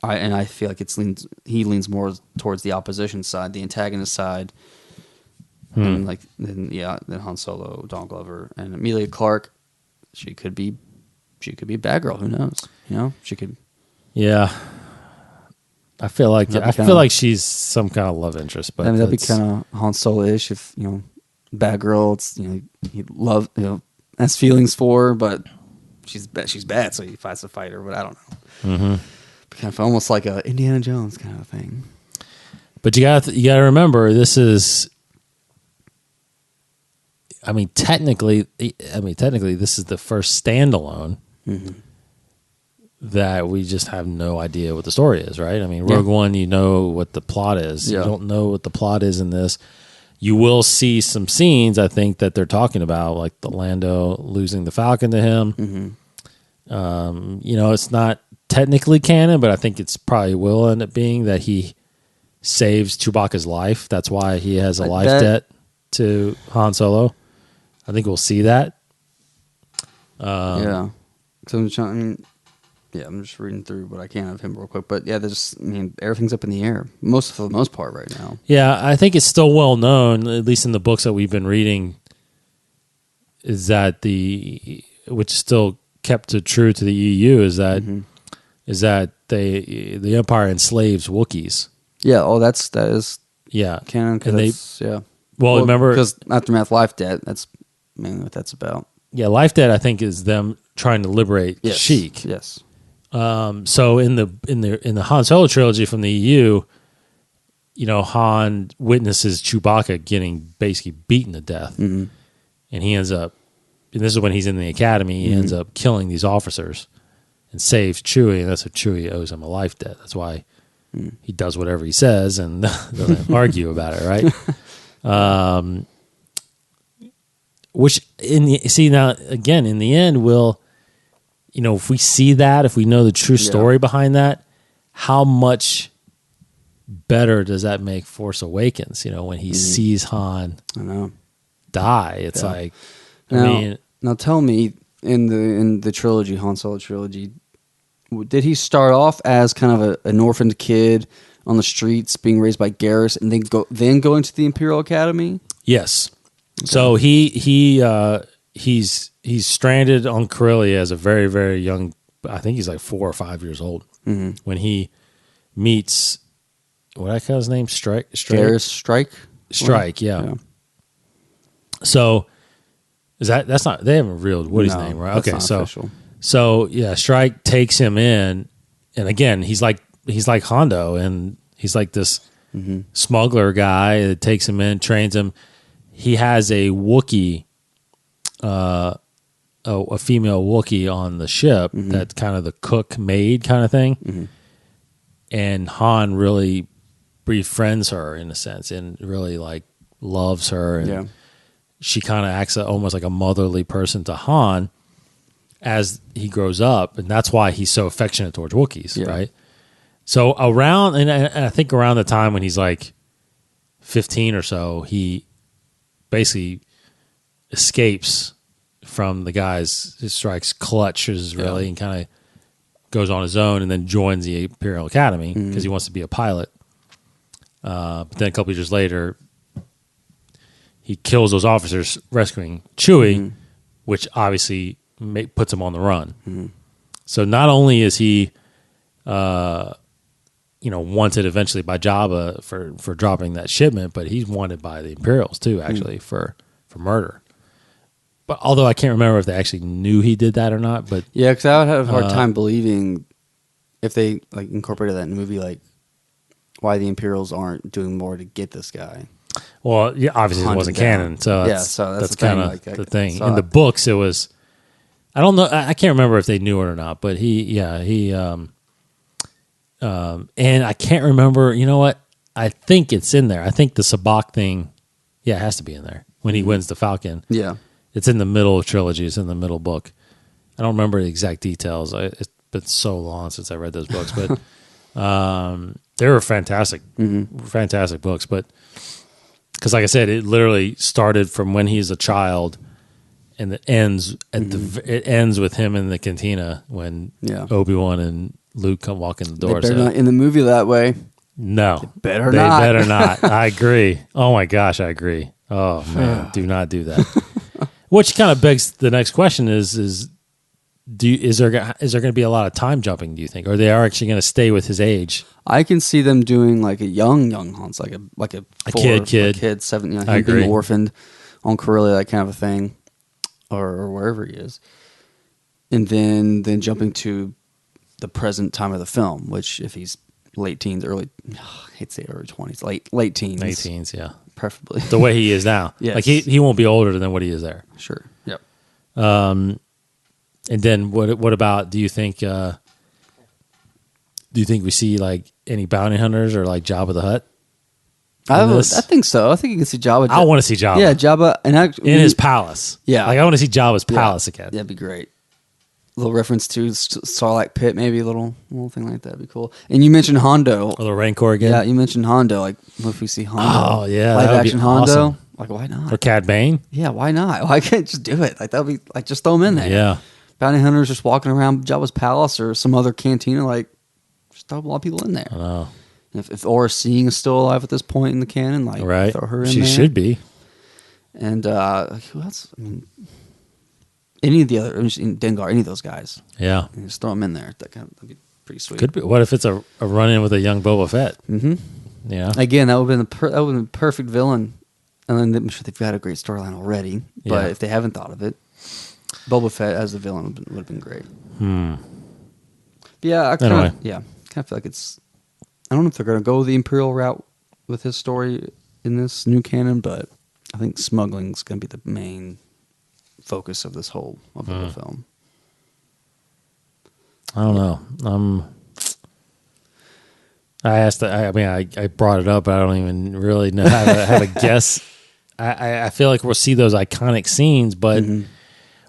[SPEAKER 4] I feel like he leans more towards the opposition side, the antagonist side. And then Han Solo, Don Glover, and Emilia Clarke. She could be a bad girl. Who knows? She could.
[SPEAKER 3] Yeah. I feel like she's some kind of love interest, but
[SPEAKER 4] that'd be kind of Han Solo-ish if bad girl. It's he love has feelings for her, but she's bad, so he fights the fighter. But I don't know. Kind of almost like a Indiana Jones kind of thing.
[SPEAKER 3] But you got to remember, this is. I mean, technically, this is the first standalone that we just have no idea what the story is, right? I mean, Rogue One, you know what the plot is.
[SPEAKER 4] Yeah.
[SPEAKER 3] You don't know what the plot is in this. You will see some scenes, I think, that they're talking about, like the Lando losing the Falcon to him. It's not technically canon, but I think it's probably will end up being that he saves Chewbacca's life. That's why he has a life debt to Han Solo. I think we'll see that.
[SPEAKER 4] So I'm just reading through what I can of him real quick. But yeah, everything's up in the air for the most part right now.
[SPEAKER 3] Yeah, I think it's still well known, at least in the books that we've been reading, is that which is still kept true to the EU is that the Empire enslaves Wookiees.
[SPEAKER 4] Yeah. Oh, that is canon.
[SPEAKER 3] Well, remember
[SPEAKER 4] because Aftermath Life Debt. That's mainly what that's about.
[SPEAKER 3] Yeah, Life Debt I think is them trying to liberate Sheik.
[SPEAKER 4] Yes.
[SPEAKER 3] So in the Han Solo trilogy from the EU, Han witnesses Chewbacca getting basically beaten to death, and he ends up. And this is when he's in the academy. He ends up killing these officers and saves Chewie, and that's what Chewie owes him a life debt. That's why he does whatever he says and doesn't argue about it, right? Which in the end, will, if we see that, if we know the true story behind that, how much better does that make Force Awakens? When he sees Han die, it's like,
[SPEAKER 4] now tell me in the trilogy, Han Solo trilogy, did he start off as kind of an orphaned kid on the streets being raised by Garrus and then go into the Imperial Academy?
[SPEAKER 3] Yes. Okay. So he's stranded on Corellia as a very, very young. I think he's like 4 or 5 years old when he meets what I call his name,
[SPEAKER 4] Garrus
[SPEAKER 3] Strike. Yeah. So that's not, they haven't revealed Woody's name, right? Okay,
[SPEAKER 4] official.
[SPEAKER 3] So yeah, Strike takes him in again, he's like Hondo, and he's like this smuggler guy that takes him in, trains him. He has a Wookiee, a female Wookiee on the ship that's kind of the cook maid kind of thing. And Han really befriends her in a sense and really like loves her. And she kind of acts almost like a motherly person to Han as he grows up. And that's why he's so affectionate towards Wookiees, right? So around, and I think around the time when he's like 15 or so, he basically escapes from the guys. He strikes clutches really and kind of goes on his own and then joins the Imperial Academy because he wants to be a pilot. But then a couple of years later, he kills those officers rescuing Chewie, which obviously puts him on the run. So not only is he, wanted eventually by Jabba for dropping that shipment, but he's wanted by the Imperials too, actually for murder. But although I can't remember if they actually knew he did that or not, but
[SPEAKER 4] yeah, because I would have a hard time believing if they like incorporated that in the movie, like why the Imperials aren't doing more to get this guy.
[SPEAKER 3] Well, yeah, obviously it wasn't canon, so that's kind of the thing. In the books, it was. I don't know. I can't remember if they knew it or not, but and I can't remember. You know what? I think it's in there. I think the Sabacc thing, it has to be in there when he wins the Falcon.
[SPEAKER 4] Yeah. It's
[SPEAKER 3] in the middle of trilogy. It's in the middle book. I don't remember the exact details. It's been so long since I read those books, but they were fantastic, fantastic books. But because, like I said, it literally started from when he's a child, and it ends it ends with him in the cantina when Obi-Wan and Luke come walk in the door.
[SPEAKER 4] They better not in the movie that way.
[SPEAKER 3] No,
[SPEAKER 4] they better
[SPEAKER 3] not. I agree. Oh my gosh, I agree. Oh man, do not do that. Which kind of begs the next question: is there going to be a lot of time jumping? Do you think, or they are actually going to stay with his age?
[SPEAKER 4] I can see them doing like a young Han's, like a kid, 7. Him being orphaned on Corellia, that kind of a thing, or wherever he is, and then jumping to the present time of the film, which if he's late teens, I hate to say early 20s, late teens.
[SPEAKER 3] Late teens, yeah.
[SPEAKER 4] Preferably.
[SPEAKER 3] The way he is now.
[SPEAKER 4] Yes.
[SPEAKER 3] Like he won't be older than what he is there.
[SPEAKER 4] Sure. Yep.
[SPEAKER 3] And then what about, do you think we see like any bounty hunters or like Jabba the Hutt?
[SPEAKER 4] I think so. I think you can see Jabba.
[SPEAKER 3] I want to see Jabba.
[SPEAKER 4] Yeah, Jabba in
[SPEAKER 3] his palace.
[SPEAKER 4] Yeah.
[SPEAKER 3] Like I want to see Jabba's palace again.
[SPEAKER 4] That'd be great. Little reference to Sarlacc Pit, maybe a little thing like that would be cool. And you mentioned Hondo.
[SPEAKER 3] Or the Rancor again.
[SPEAKER 4] Yeah, you mentioned Hondo. Like, what if we see Hondo?
[SPEAKER 3] Oh yeah,
[SPEAKER 4] live action Hondo.
[SPEAKER 3] Awesome.
[SPEAKER 4] Like, why not?
[SPEAKER 3] Or Cad Bane.
[SPEAKER 4] Yeah, why not? Why can't just do it? Like that would be like just throw him in there.
[SPEAKER 3] Yeah.
[SPEAKER 4] Bounty hunters just walking around Jabba's palace or some other cantina. Like, just throw a lot of people in there.
[SPEAKER 3] I know.
[SPEAKER 4] If Aura Seeing is still alive at this point in the canon, like throw her in there.
[SPEAKER 3] She should be.
[SPEAKER 4] And who else? I mean, any of the other, Dengar, any of those guys.
[SPEAKER 3] Yeah.
[SPEAKER 4] And just throw them in there. That'd be pretty sweet.
[SPEAKER 3] Could be. What if it's a run-in with a young Boba Fett?
[SPEAKER 4] Mm-hmm.
[SPEAKER 3] Yeah.
[SPEAKER 4] Again, that would have been the perfect villain. And then I'm sure they've got a great storyline already. But if they haven't thought of it, Boba Fett as the villain would have been great. But yeah, I kind of feel like it's. I don't know if they're going to go the Imperial route with his story in this new canon, but I think smuggling's going to be the main focus of this whole the film.
[SPEAKER 3] I don't know. I asked. I brought it up, but I don't even really know how to guess. I feel like we'll see those iconic scenes, but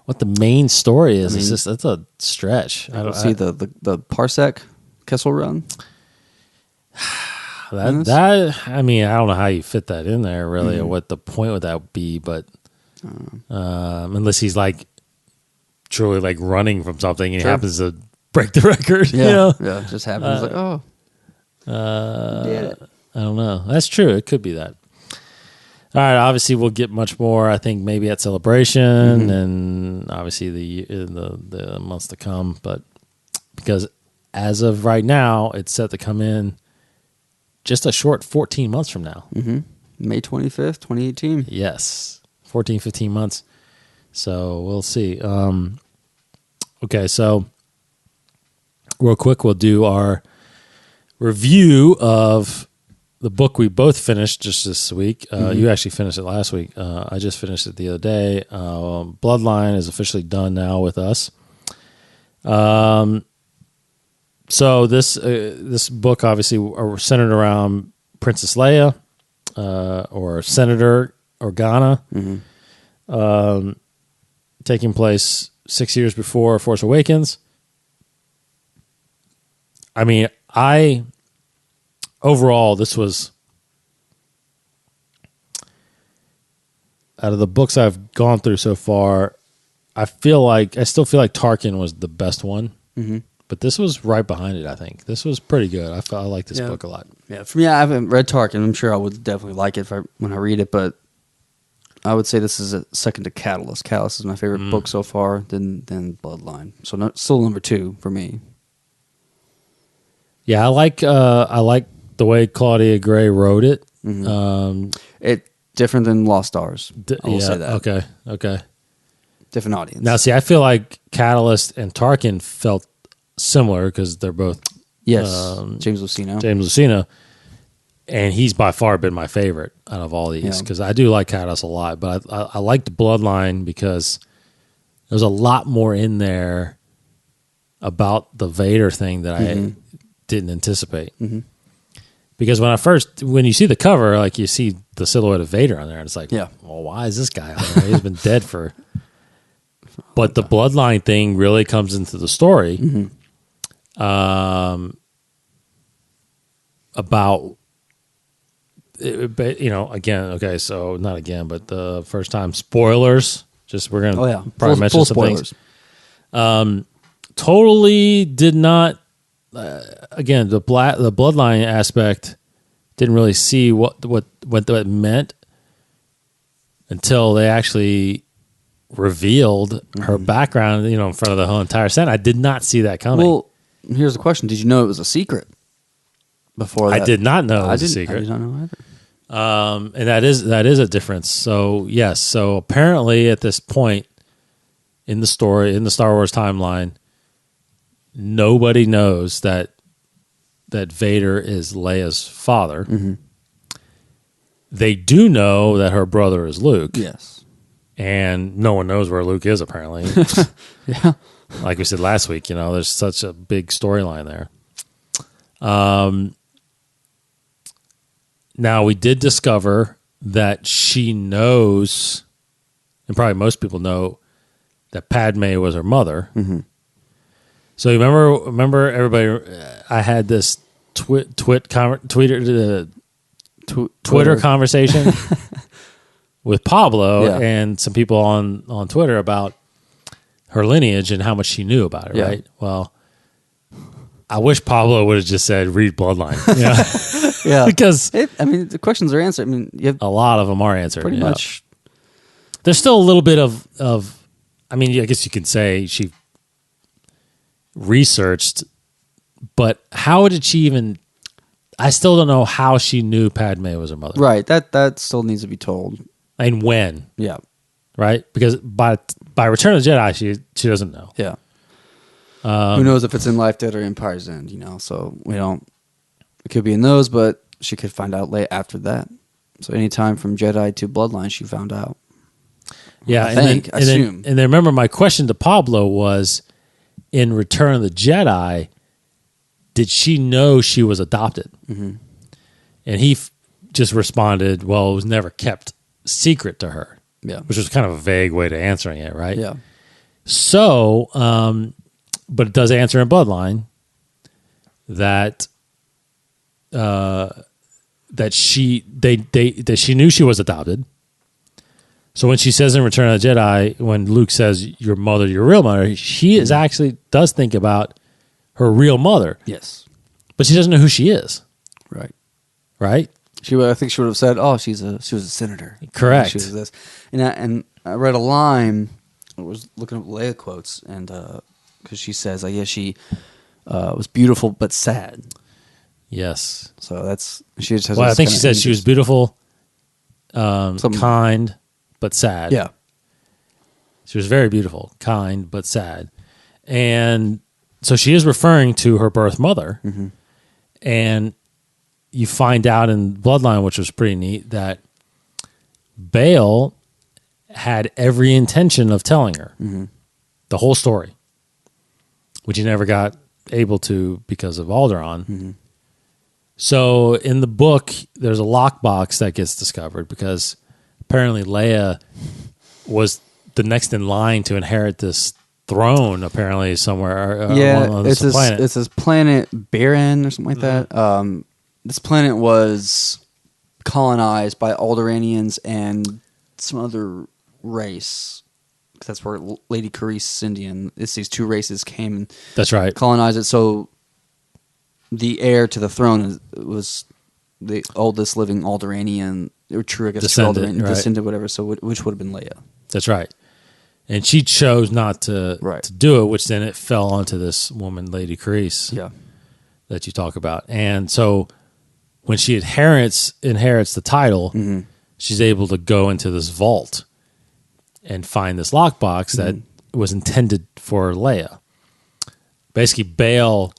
[SPEAKER 3] what the main story is, that's a stretch. I don't
[SPEAKER 4] see the Parsec Kessel Run.
[SPEAKER 3] That I don't know how you fit that in there really, or what the point would that be, but unless he's like truly like running from something and he happens to break the record,
[SPEAKER 4] yeah, it just happens. Did it.
[SPEAKER 3] I don't know. That's true. It could be that. All right. Obviously, we'll get much more. I think maybe at Celebration, and obviously the months to come. But because as of right now, it's set to come in just a short 14 months from now.
[SPEAKER 4] May 25th, 2018.
[SPEAKER 3] Yes, 14, 15 months. So we'll see. Okay, so real quick, we'll do our review of the book we both finished just this week. You actually finished it last week. I just finished it the other day. Bloodline is officially done now with us. So this book obviously are centered around Princess Leia, or Senator Organa, taking place 6 years before Force Awakens. I mean, overall, this was, out of the books I've gone through so far, I still feel like Tarkin was the best one. Mm-hmm. But this was right behind it, I think. This was pretty good. I like this book a lot.
[SPEAKER 4] Yeah, for me, I haven't read Tarkin. I'm sure I would definitely like it when I read it, but I would say this is a second to Catalyst. Catalyst is my favorite book so far, then Bloodline. So still number 2 for me.
[SPEAKER 3] Yeah, I like the way Claudia Gray wrote it.
[SPEAKER 4] Mm-hmm. It different than Lost Stars. I will say that.
[SPEAKER 3] Okay.
[SPEAKER 4] Different audience.
[SPEAKER 3] Now, see, I feel like Catalyst and Tarkin felt similar because they're both
[SPEAKER 4] James Luceno, and he's by far been my favorite out of all these because I do like Catalyst a lot, but I liked Bloodline because there's a lot more in there about the Vader thing that I didn't anticipate. Mm-hmm. Because when you see the cover, like you see the silhouette of Vader on there, and it's like, well, why is this guy on there? He's been dead for. But the Bloodline thing really comes into the story about, again, okay, so not again, but the first time spoilers. Just we're gonna probably mention some spoilers. Things. Totally did not. Again, the Bloodline aspect didn't really see what that meant until they actually revealed her background, in front of the whole entire Senate. I did not see that coming. Well, here's the question: did you know it was a secret before that?
[SPEAKER 3] I did not know it was a secret.
[SPEAKER 4] I did not know either.
[SPEAKER 3] And that is a difference. So yes, so apparently at this point in the story, in the Star Wars timeline, nobody knows that Vader is Leia's father. Mm-hmm. They do know that her brother is Luke.
[SPEAKER 4] Yes.
[SPEAKER 3] And no one knows where Luke is, apparently.
[SPEAKER 4] Yeah.
[SPEAKER 3] Like we said last week, there's such a big storyline there. Now, we did discover that she knows, and probably most people know, that Padme was her mother. Mm-hmm. So you remember everybody, I had this Twitter conversation with Pablo and some people on Twitter about her lineage and how much she knew about it, right? Well, I wish Pablo would have just said, read Bloodline.
[SPEAKER 4] Yeah.
[SPEAKER 3] Because
[SPEAKER 4] the questions are answered. You have
[SPEAKER 3] a lot of them are answered.
[SPEAKER 4] Pretty much.
[SPEAKER 3] There's still a little bit of I guess you could say she researched, but how did she even, I still don't know how she knew Padme was her mother.
[SPEAKER 4] Right. That still needs to be told.
[SPEAKER 3] And when.
[SPEAKER 4] Yeah.
[SPEAKER 3] Right? Because by Return of the Jedi, she doesn't know.
[SPEAKER 4] Yeah. Who knows if it's in Life, Dead, or Empire's End, so we don't, it could be in those, but she could find out late after that. So anytime from Jedi to Bloodline, she found out.
[SPEAKER 3] Yeah.
[SPEAKER 4] I assume.
[SPEAKER 3] And then remember my question to Pablo was, in Return of the Jedi, did she know she was adopted? Mm-hmm. And he just responded, well, it was never kept secret to her.
[SPEAKER 4] Yeah.
[SPEAKER 3] Which was kind of a vague way to answering it, right?
[SPEAKER 4] Yeah.
[SPEAKER 3] So, but it does answer in Bloodline that she knew she was adopted. So when she says in Return of the Jedi, when Luke says your mother, your real mother, she is actually does think about her real mother.
[SPEAKER 4] Yes.
[SPEAKER 3] But she doesn't know who she is.
[SPEAKER 4] Right.
[SPEAKER 3] Right?
[SPEAKER 4] I think she would have said, "Oh, she was a senator."
[SPEAKER 3] Correct.
[SPEAKER 4] She was this, and I read a line. I was looking up Leia quotes, and because she says, she was beautiful but sad.
[SPEAKER 3] Yes.
[SPEAKER 4] So that's she. Just has
[SPEAKER 3] I think she said she was beautiful, kind but sad.
[SPEAKER 4] Yeah.
[SPEAKER 3] She was very beautiful, kind but sad, and so she is referring to her birth mother, and you find out in Bloodline, which was pretty neat, that Bale had every intention of telling her the whole story, which he never got able to because of Alderaan. So in the book, there's a lockbox that gets discovered because apparently Leia was the next in line to inherit this throne, apparently somewhere on this planet.
[SPEAKER 4] It's this planet Baron or something like that. This planet was colonized by Alderaanians and some other race. That's where Lady Carice Indian. It's these two races came and
[SPEAKER 3] That's right.
[SPEAKER 4] colonized it. So the heir to the throne was the oldest living Alderaanian, or true, I guess,
[SPEAKER 3] Descendant, right.
[SPEAKER 4] descendant, whatever. So which would have been Leia.
[SPEAKER 3] That's right. And she chose not to do it, which then it fell onto this woman, Lady Carice, that you talk about. And so when she inherits the title, she's able to go into this vault and find this lockbox that was intended for Leia. Basically, Bale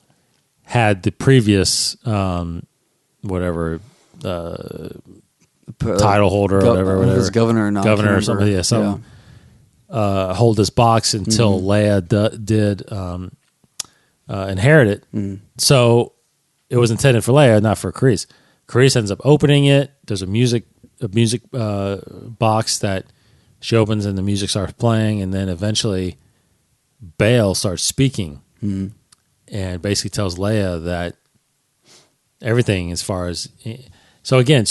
[SPEAKER 3] had the previous title holder or whatever.
[SPEAKER 4] His governor
[SPEAKER 3] or something. Hold this box until Leia did inherit it. So it was intended for Leia, not for Carice. Carice ends up opening it. There's a music box that she opens and the music starts playing, and then eventually Bale starts speaking and basically tells Leia that everything as far as... So again,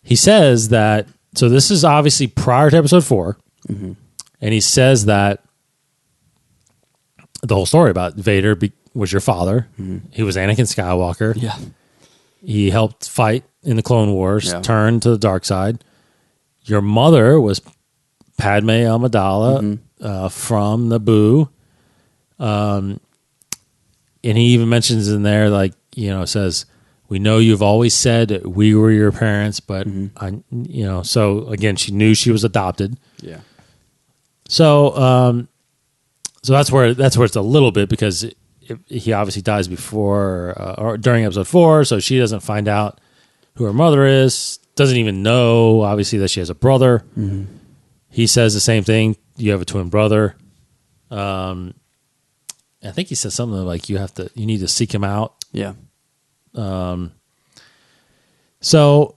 [SPEAKER 3] he says that... So this is obviously prior to episode 4, and he says that the whole story about Vader was your father. He was Anakin Skywalker.
[SPEAKER 4] Yeah.
[SPEAKER 3] He helped fight in the Clone Wars, turned to the dark side. Your mother was Padme Amidala from Naboo. And he even mentions in there, says, we know you've always said we were your parents, but, so again, she knew she was adopted.
[SPEAKER 4] Yeah.
[SPEAKER 3] So, so that's where it's a little bit because he obviously dies before or during episode 4, so she doesn't find out who her mother is, doesn't even know, obviously, that she has a brother. He says the same thing. You have a twin brother. I think he says something like you need to seek him out.
[SPEAKER 4] Yeah.
[SPEAKER 3] So,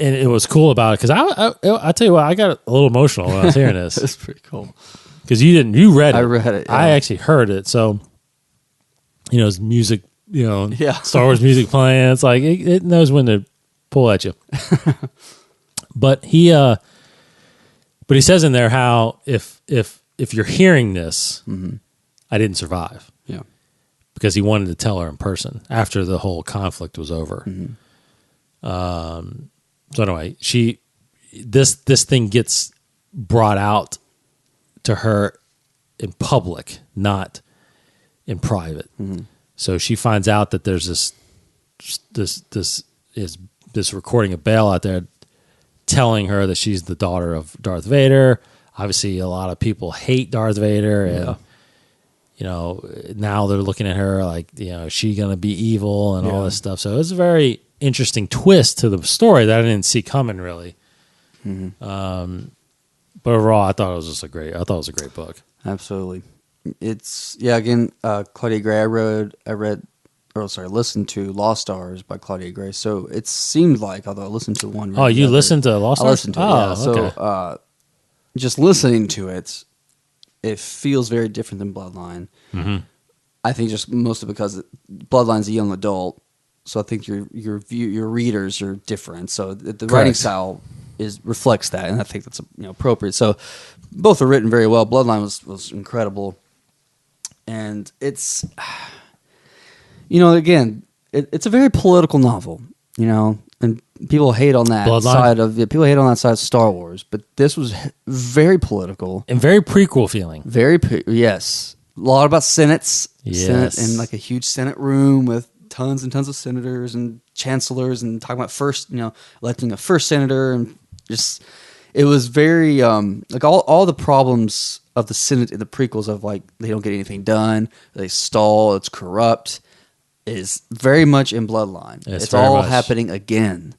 [SPEAKER 3] and it was cool about it because I tell you what, I got a little emotional when I was hearing this.
[SPEAKER 4] It's pretty cool.
[SPEAKER 3] Because you read it.
[SPEAKER 4] I read it. Yeah.
[SPEAKER 3] I actually heard it. So, it's music, Star Wars music playing. It's like, it knows when to pull at you. But he says in there how if you're hearing this, I didn't survive.
[SPEAKER 4] Yeah.
[SPEAKER 3] Because he wanted to tell her in person after the whole conflict was over. So anyway, this thing gets brought out to her in public, not in private. So she finds out that there's this recording of Bale out there telling her that she's the daughter of Darth Vader. Obviously, a lot of people hate Darth Vader, and now they're looking at her like, is she gonna be evil and all this stuff. So it's a very interesting twist to the story that I didn't see coming really. But overall, I thought it was a great book.
[SPEAKER 4] Absolutely. It's Claudia Gray. I listened to Lost Stars by Claudia Gray. So it seemed like, although I listened to one.
[SPEAKER 3] Oh, you listened to Lost Stars?
[SPEAKER 4] I listened to it. Yeah.
[SPEAKER 3] Okay.
[SPEAKER 4] So just listening to it, it feels very different than Bloodline. I think just mostly because Bloodline's a young adult, so I think your readers are different. So the writing style reflects that, and I think that's appropriate. So both are written very well. Bloodline was incredible, and it's again it's a very political novel, and people hate on that side of Star Wars, but this was very political
[SPEAKER 3] and very prequel feeling.
[SPEAKER 4] Yes, a lot about Senate and like a huge Senate room with tons and tons of senators and chancellors and talking about electing a first senator and just it was very like all the problems of the Senate in the prequels of like they don't get anything done, they stall, it's corrupt, is very much in Bloodline. It's all happening again.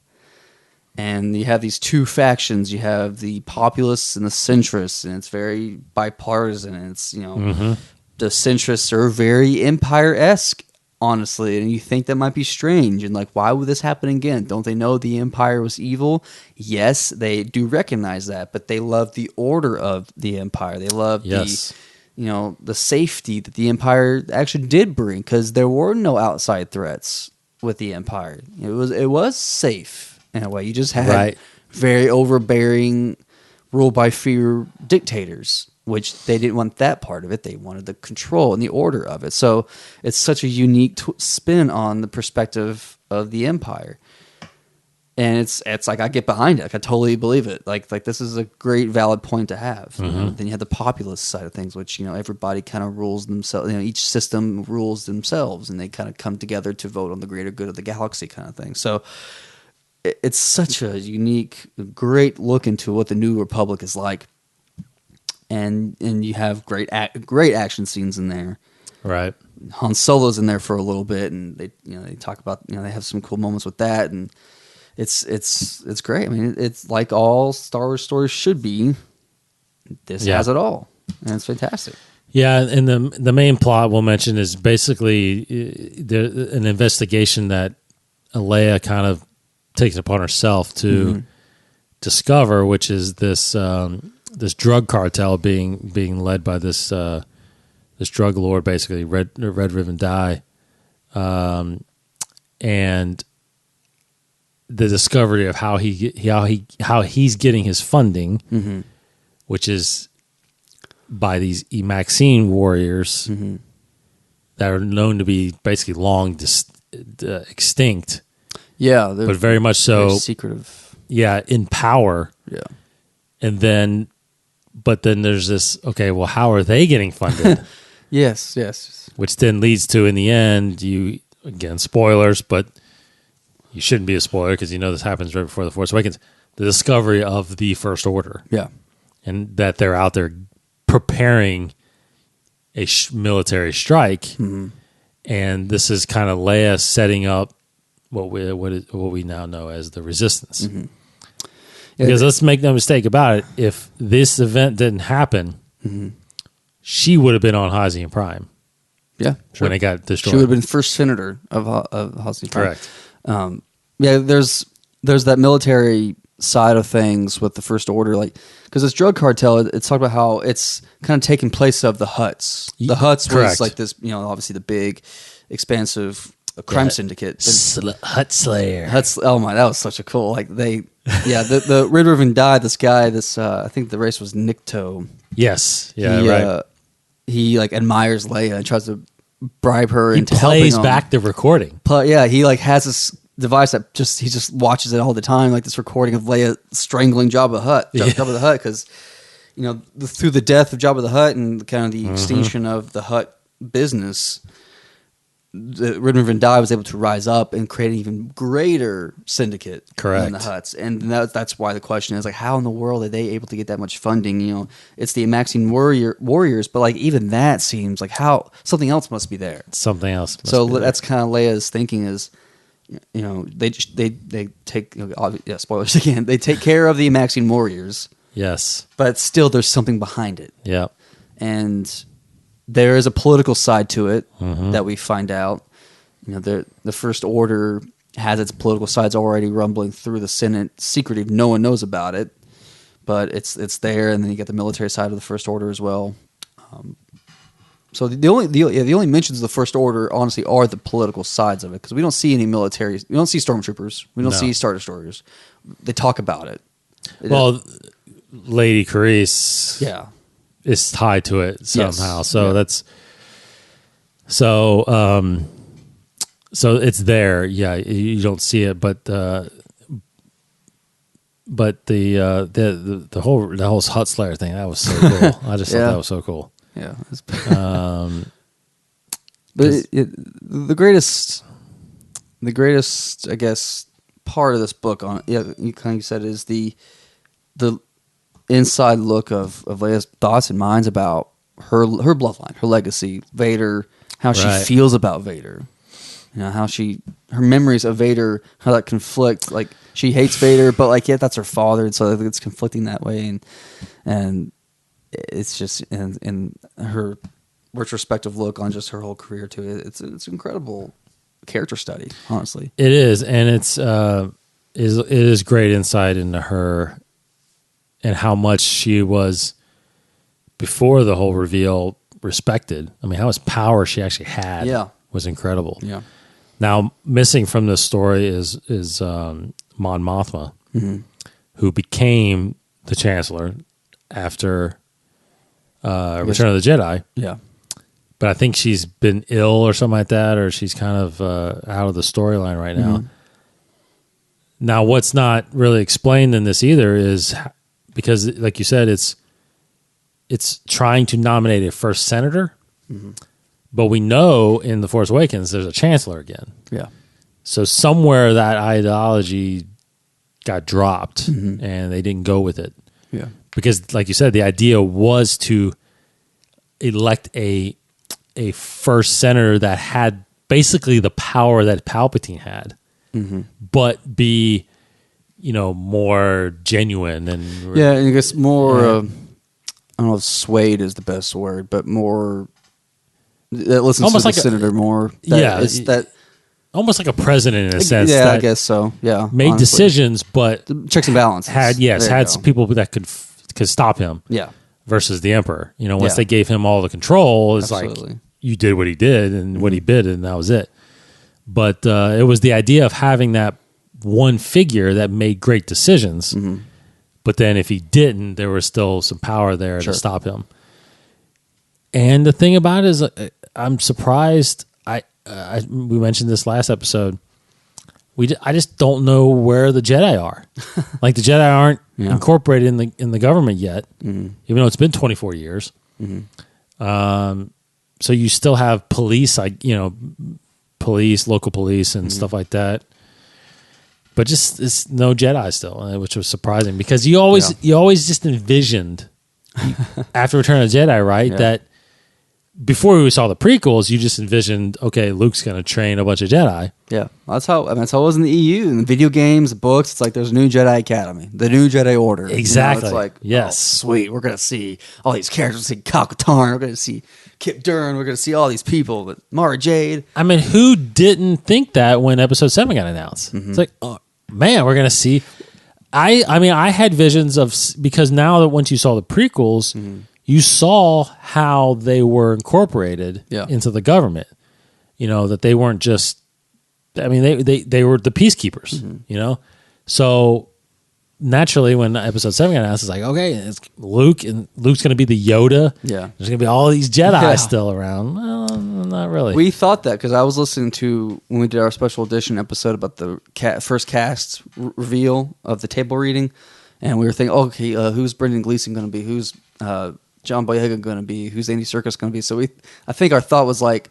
[SPEAKER 4] And you have these two factions. You have the populists and the centrists, and it's very bipartisan. And it's, the centrists are very Empire-esque, honestly, and you think that might be strange. And like, why would this happen again? Don't they know the Empire was evil? Yes, they do recognize that, but they love the order of the Empire. They love the safety that the Empire actually did bring, because there were no outside threats with the Empire. It was safe in a way. You just had very overbearing, rule by fear dictators, which they didn't want that part of it. They wanted the control and the order of it. So it's such a unique spin on the perspective of the Empire. And it's like, I get behind it. Like, I totally believe it. Like this is a great valid point to have. Then you have the populist side of things, which, everybody kind of rules themselves. Each system rules themselves, and they kind of come together to vote on the greater good of the galaxy, kind of thing. So it's such a unique, great look into what the New Republic is like. And you have great action scenes in there. Right. Han Solo's in there for a little bit, and they talk about, they have some cool moments with that, and it's great. I mean, it's like all Star Wars stories should be. This has it all, and it's fantastic.
[SPEAKER 3] Yeah, and the main plot we'll mention is basically an investigation that Leia kind of takes it upon herself to discover, which is this this drug cartel being led by this drug lord, basically Red Ribbon Dye, and the discovery of how he's getting his funding, which is by these Maxine warriors that are known to be basically long extinct.
[SPEAKER 4] Yeah,
[SPEAKER 3] but very much so
[SPEAKER 4] secretive.
[SPEAKER 3] Yeah, in power. Yeah, and then there's this. Okay, well, how are they getting funded?
[SPEAKER 4] Yes.
[SPEAKER 3] Which then leads to, in the end, again, spoilers, but you shouldn't be a spoiler because this happens right before The Force Awakens, the discovery of the First Order. Yeah. And that they're out there preparing a military strike. And this is kind of Leia setting up what we now know as the Resistance. Because let's make no mistake about it, if this event didn't happen, she would have been on Hazian Prime.
[SPEAKER 4] Yeah,
[SPEAKER 3] when it got destroyed.
[SPEAKER 4] She would have been first senator of Hazian Prime.
[SPEAKER 3] Correct.
[SPEAKER 4] There's that military side of things with the First Order, like, because this drug cartel, it's talked about how it's kind of taking place of the Hutts. The Hutts was like this, obviously the big, expansive crime syndicate.
[SPEAKER 3] Hutt Slayer.
[SPEAKER 4] Oh my, that was such a cool, like the Red Ribbon Dye, this guy, I think the race was Nikto.
[SPEAKER 3] Yes. Yeah, right.
[SPEAKER 4] He like admires Leia and tries to bribe her into
[SPEAKER 3] helping him. He plays back the recording.
[SPEAKER 4] He like has this device that he just watches it all the time, like this recording of Leia strangling Jabba the Hutt, because through the death of Jabba the Hutt and kind of the extinction of the Hutt business, the Red Ribbon Dye was able to rise up and create an even greater syndicate than the Hutts. And that's why the question is, like, how in the world are they able to get that much funding? It's the Maxine warriors, but like even that seems like how something else must be there.
[SPEAKER 3] Something else.
[SPEAKER 4] That's kind of Leia's thinking is, they take spoilers again. They take care of the Maxine warriors.
[SPEAKER 3] Yes,
[SPEAKER 4] but still there's something behind it.
[SPEAKER 3] Yeah,
[SPEAKER 4] and there is a political side to it that we find out. The First Order has its political sides already rumbling through the Senate, secretive. No one knows about it, but it's there. And then you get the military side of the First Order as well. So the only mentions of the First Order, honestly, are the political sides of it, because we don't see any military. We don't see stormtroopers. We don't see Star Destroyers. They talk about it.
[SPEAKER 3] Well, Lady Carice, is tied to it somehow.
[SPEAKER 4] Yes.
[SPEAKER 3] So that's so it's there. Yeah, you don't see it, but the whole Hutt Slayer thing, that was so cool. I just thought that was so cool.
[SPEAKER 4] Yeah. But the greatest, I guess, part of this book you kind of said is the inside look of Leia's thoughts and minds about her bloodline, her legacy, Vader, how she feels about Vader. You know, how her memories of Vader, how that conflict. Like, she hates Vader, but like, yeah, that's her father, and so it's conflicting that way, and it's just in her retrospective look on just her whole career too. It's an incredible character study, honestly.
[SPEAKER 3] It is, and it is great insight into her and how much she was, before the whole reveal, respected. I mean, how much power she actually had was incredible.
[SPEAKER 4] Yeah.
[SPEAKER 3] Now, missing from this story is Mon Mothma, who became the Chancellor after Return of the Jedi.
[SPEAKER 4] Yeah.
[SPEAKER 3] But I think she's been ill or something like that, or she's kind of out of the storyline right now. Now, what's not really explained in this either is because, like you said, it's trying to nominate a first senator, but we know in The Force Awakens there's a chancellor again.
[SPEAKER 4] Yeah.
[SPEAKER 3] So somewhere that ideology got dropped, and they didn't go with it.
[SPEAKER 4] Yeah.
[SPEAKER 3] Because, like you said, the idea was to elect a first senator that had basically the power that Palpatine had, but be, more genuine and
[SPEAKER 4] and I guess more. I don't know if swayed is the best word, but more that listens
[SPEAKER 3] almost
[SPEAKER 4] to
[SPEAKER 3] like
[SPEAKER 4] the senator more.
[SPEAKER 3] That almost like a president in a sense.
[SPEAKER 4] Yeah,
[SPEAKER 3] that
[SPEAKER 4] I guess so. Yeah,
[SPEAKER 3] made
[SPEAKER 4] honestly.
[SPEAKER 3] Decisions, but
[SPEAKER 4] Checks and balances.
[SPEAKER 3] Had some people that could stop him.
[SPEAKER 4] Yeah.
[SPEAKER 3] Versus the Emperor, once they gave him all the control, it's
[SPEAKER 4] Absolutely.
[SPEAKER 3] like you did what he did and what he bid, and that was it. But it was the idea of having that one figure that made great decisions. But then if he didn't, there was still some power there to stop him. And the thing about it is, I'm surprised. We mentioned this last episode. I just don't know where the Jedi are. Like, the Jedi aren't incorporated in the government yet, even though it's been 24 years. So you still have police, police, local police, and stuff like that. But just it's no Jedi still, which was surprising because you always just envisioned after Return of the Jedi, right?
[SPEAKER 4] Yeah.
[SPEAKER 3] That before we saw the prequels, you just envisioned, okay, Luke's going to train a bunch of Jedi.
[SPEAKER 4] Yeah, that's how it was in the EU, in the video games, the books. It's like there's a new Jedi Academy, the new Jedi Order.
[SPEAKER 3] Exactly.
[SPEAKER 4] It's like,
[SPEAKER 3] yes,
[SPEAKER 4] sweet. We're gonna see all these characters. We're gonna see Kyle-Katarn. We're gonna see Kip Durn. We're gonna see all these people. But Mara Jade.
[SPEAKER 3] I mean, who didn't think that when Episode 7 got announced? It's like, oh man, we're gonna see. I mean, I had visions of, because now that once you saw the prequels, you saw how they were incorporated into the government. That they weren't just. I mean, they were the peacekeepers. So naturally, when Episode 7 got announced, it's like, okay, it's Luke, and Luke's going to be the Yoda.
[SPEAKER 4] Yeah,
[SPEAKER 3] there's going to be all these Jedi still around. Well, not really.
[SPEAKER 4] We thought that because I was listening to when we did our special edition episode about the first cast reveal of the table reading, and we were thinking, okay, who's Brendan Gleeson going to be? Who's John Boyega going to be? Who's Andy Serkis going to be? So I think our thought was like,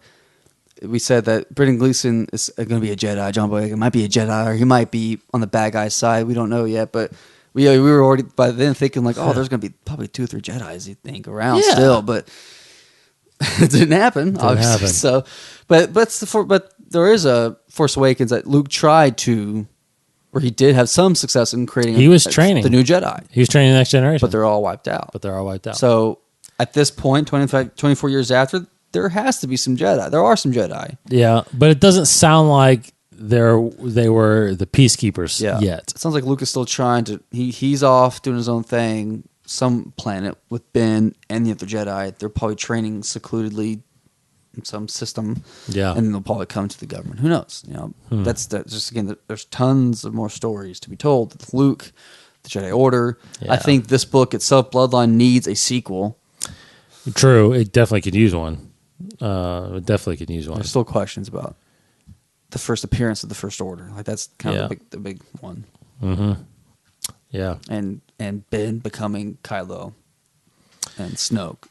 [SPEAKER 4] we said that Brendan Gleeson is going to be a Jedi. John Boyega might be a Jedi, or he might be on the bad guy's side. We don't know yet, but we were already by then thinking like, oh, there's going to be probably 2 or 3 Jedis, you think, around still, but it didn't happen. Obviously. So, but there is a Force Awakens that Luke tried to, where he did have some success in creating.
[SPEAKER 3] He was training
[SPEAKER 4] the new Jedi.
[SPEAKER 3] He was training the next generation,
[SPEAKER 4] but they're all wiped out. So at this point, 24 years after, there has to be some Jedi. There are some Jedi.
[SPEAKER 3] Yeah, but it doesn't sound like they were the peacekeepers yet.
[SPEAKER 4] It sounds like Luke is still trying to. He's off doing his own thing. Some planet with Ben and the other Jedi. They're probably training secludedly in some system. Yeah, and then they'll probably come to the government. Who knows? That's just again. There's tons of more stories to be told. With Luke, the Jedi Order. Yeah. I think this book itself, Bloodline, needs a sequel.
[SPEAKER 3] True, it definitely could use one. There's
[SPEAKER 4] still questions about the first appearance of the First Order. Like, that's kind of the big one.
[SPEAKER 3] Mm-hmm. Yeah,
[SPEAKER 4] and Ben becoming Kylo and Snoke,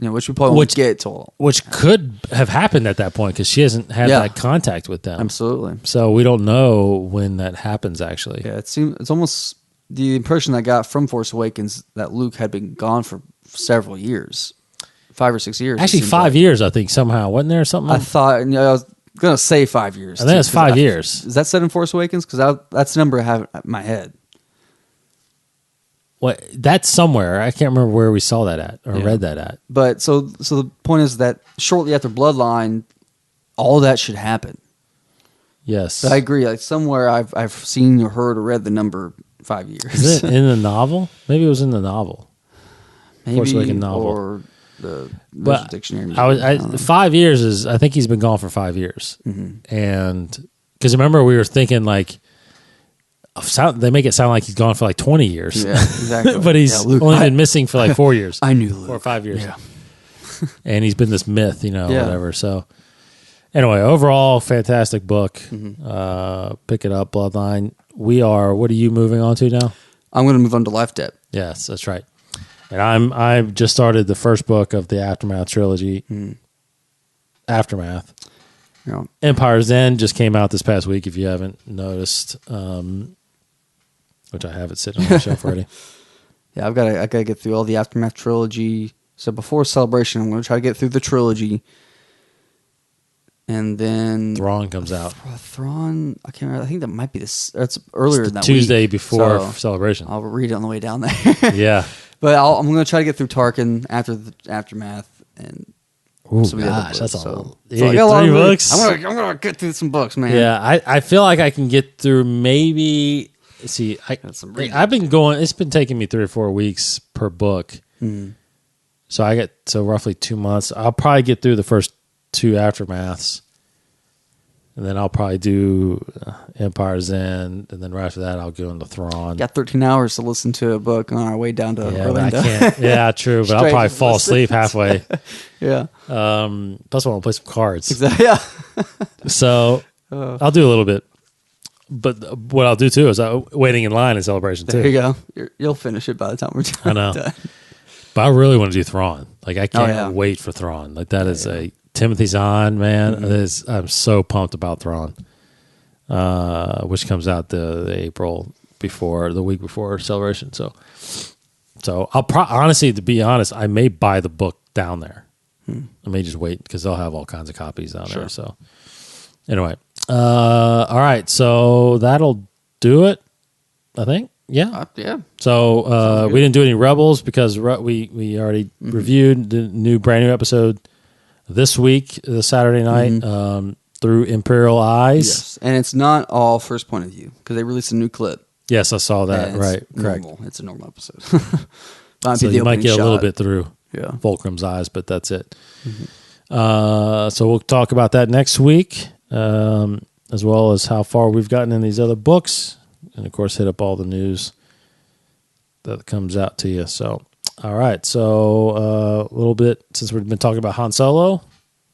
[SPEAKER 4] which we probably won't get till.
[SPEAKER 3] Which could have happened at that point because she hasn't had that contact with them.
[SPEAKER 4] Absolutely.
[SPEAKER 3] So we don't know when that happens. Actually,
[SPEAKER 4] yeah, it's almost the impression I got from Force Awakens that Luke had been gone for several years, 5 or 6 years.
[SPEAKER 3] Actually, 5 years, I think, somehow. Wasn't there something?
[SPEAKER 4] I thought, I was going to say 5 years.
[SPEAKER 3] I think it's 5 years.
[SPEAKER 4] Is that said in Force Awakens? Because that's the number I have in my head.
[SPEAKER 3] What? That's somewhere. I can't remember where we saw that at or read that at.
[SPEAKER 4] But so the point is that shortly after Bloodline, all that should happen.
[SPEAKER 3] Yes.
[SPEAKER 4] But I agree. Like somewhere I've seen or heard or read the number 5 years.
[SPEAKER 3] Is it in the novel? Maybe it was in the novel.
[SPEAKER 4] Maybe,
[SPEAKER 3] Force Awakens novel.
[SPEAKER 4] Or the
[SPEAKER 3] But
[SPEAKER 4] dictionary.
[SPEAKER 3] 5 years is, I think he's been gone for 5 years.
[SPEAKER 4] Mm-hmm.
[SPEAKER 3] And because remember, we were thinking like, they make it sound like he's gone for like 20 years.
[SPEAKER 4] Yeah, exactly.
[SPEAKER 3] But he's
[SPEAKER 4] Luke,
[SPEAKER 3] only been missing for like 4 years.
[SPEAKER 4] I knew Luke.
[SPEAKER 3] 4 or 5 years.
[SPEAKER 4] Yeah.
[SPEAKER 3] And he's been this myth,
[SPEAKER 4] Yeah.
[SPEAKER 3] whatever. So anyway, overall, fantastic book.
[SPEAKER 4] Mm-hmm.
[SPEAKER 3] Pick it up, Bloodline. What are you moving on to now?
[SPEAKER 4] I'm going to move on to Life Debt.
[SPEAKER 3] Yes, that's right. And I've just started the first book of the Aftermath trilogy. Aftermath.
[SPEAKER 4] Yeah.
[SPEAKER 3] Empire's End just came out this past week, if you haven't noticed, which I have it sitting on the shelf already.
[SPEAKER 4] Yeah, I gotta get through all the Aftermath trilogy. So before Celebration, I'm going to try to get through the trilogy. And then
[SPEAKER 3] Thrawn comes out.
[SPEAKER 4] Thrawn, I can't remember. I think that might be this. It's earlier
[SPEAKER 3] It's
[SPEAKER 4] than that
[SPEAKER 3] Tuesday
[SPEAKER 4] week.
[SPEAKER 3] before
[SPEAKER 4] So
[SPEAKER 3] Celebration.
[SPEAKER 4] I'll read it on the way down there.
[SPEAKER 3] Yeah.
[SPEAKER 4] But I'm going to try to get through Tarkin after the Aftermath and
[SPEAKER 3] Ooh,
[SPEAKER 4] some of the other
[SPEAKER 3] gosh,
[SPEAKER 4] books.
[SPEAKER 3] that's
[SPEAKER 4] So,
[SPEAKER 3] all.
[SPEAKER 4] so
[SPEAKER 3] You
[SPEAKER 4] I
[SPEAKER 3] get
[SPEAKER 4] got a lot
[SPEAKER 3] 3
[SPEAKER 4] of reading.
[SPEAKER 3] books?
[SPEAKER 4] I'm gonna get through some books, man.
[SPEAKER 3] Yeah, I feel like I can get through maybe. See,
[SPEAKER 4] That's some reading.
[SPEAKER 3] I've been going. It's been taking me 3 or 4 weeks per book.
[SPEAKER 4] Mhm.
[SPEAKER 3] So I get roughly 2 months. I'll probably get through the first 2 Aftermaths, and then I'll probably do Empire's End, and then right after that I'll go into Thrawn.
[SPEAKER 4] Got 13 hours to listen to a book on our way down to
[SPEAKER 3] Yeah, but I
[SPEAKER 4] Orlando.
[SPEAKER 3] can't. Yeah, true. But I'll
[SPEAKER 4] Straight
[SPEAKER 3] probably
[SPEAKER 4] just
[SPEAKER 3] fall
[SPEAKER 4] listen.
[SPEAKER 3] asleep halfway.
[SPEAKER 4] Yeah,
[SPEAKER 3] Plus, I want to play some cards.
[SPEAKER 4] exactly. Yeah.
[SPEAKER 3] So I'll do a little bit. But what I'll do too is waiting in line in Celebration too.
[SPEAKER 4] There you go. You'll finish it by the time we're done.
[SPEAKER 3] I know. But I really want to do Thrawn. Like I can't
[SPEAKER 4] yeah.
[SPEAKER 3] wait for Thrawn. Like that is a Timothy Zahn, man.
[SPEAKER 4] Mm-hmm.
[SPEAKER 3] I'm so pumped about Thrawn. Which comes out the April before the week before Celebration. So I'll honestly, to be honest, I may buy the book down there. I may just wait because they'll have all kinds of copies down there. So anyway, all right. So that'll do it. I think. Yeah.
[SPEAKER 4] Yeah.
[SPEAKER 3] So we didn't do any Rebels because we already reviewed the brand new episode this week, the Saturday night, through Imperial Eyes.
[SPEAKER 4] Yes, and it's not all first point of view because they released a new clip.
[SPEAKER 3] Yes, I saw that.
[SPEAKER 4] And
[SPEAKER 3] Right,
[SPEAKER 4] it's
[SPEAKER 3] correct.
[SPEAKER 4] normal. It's a normal episode. Might
[SPEAKER 3] So
[SPEAKER 4] be the
[SPEAKER 3] you might
[SPEAKER 4] opening
[SPEAKER 3] get a little
[SPEAKER 4] shot.
[SPEAKER 3] bit through
[SPEAKER 4] Yeah.
[SPEAKER 3] Fulcrum's eyes, but that's it. So we'll talk about that next week, as well as how far we've gotten in these other books, and of course hit up all the news that comes out to you. So, all right. So a little bit since we've been talking about Han Solo.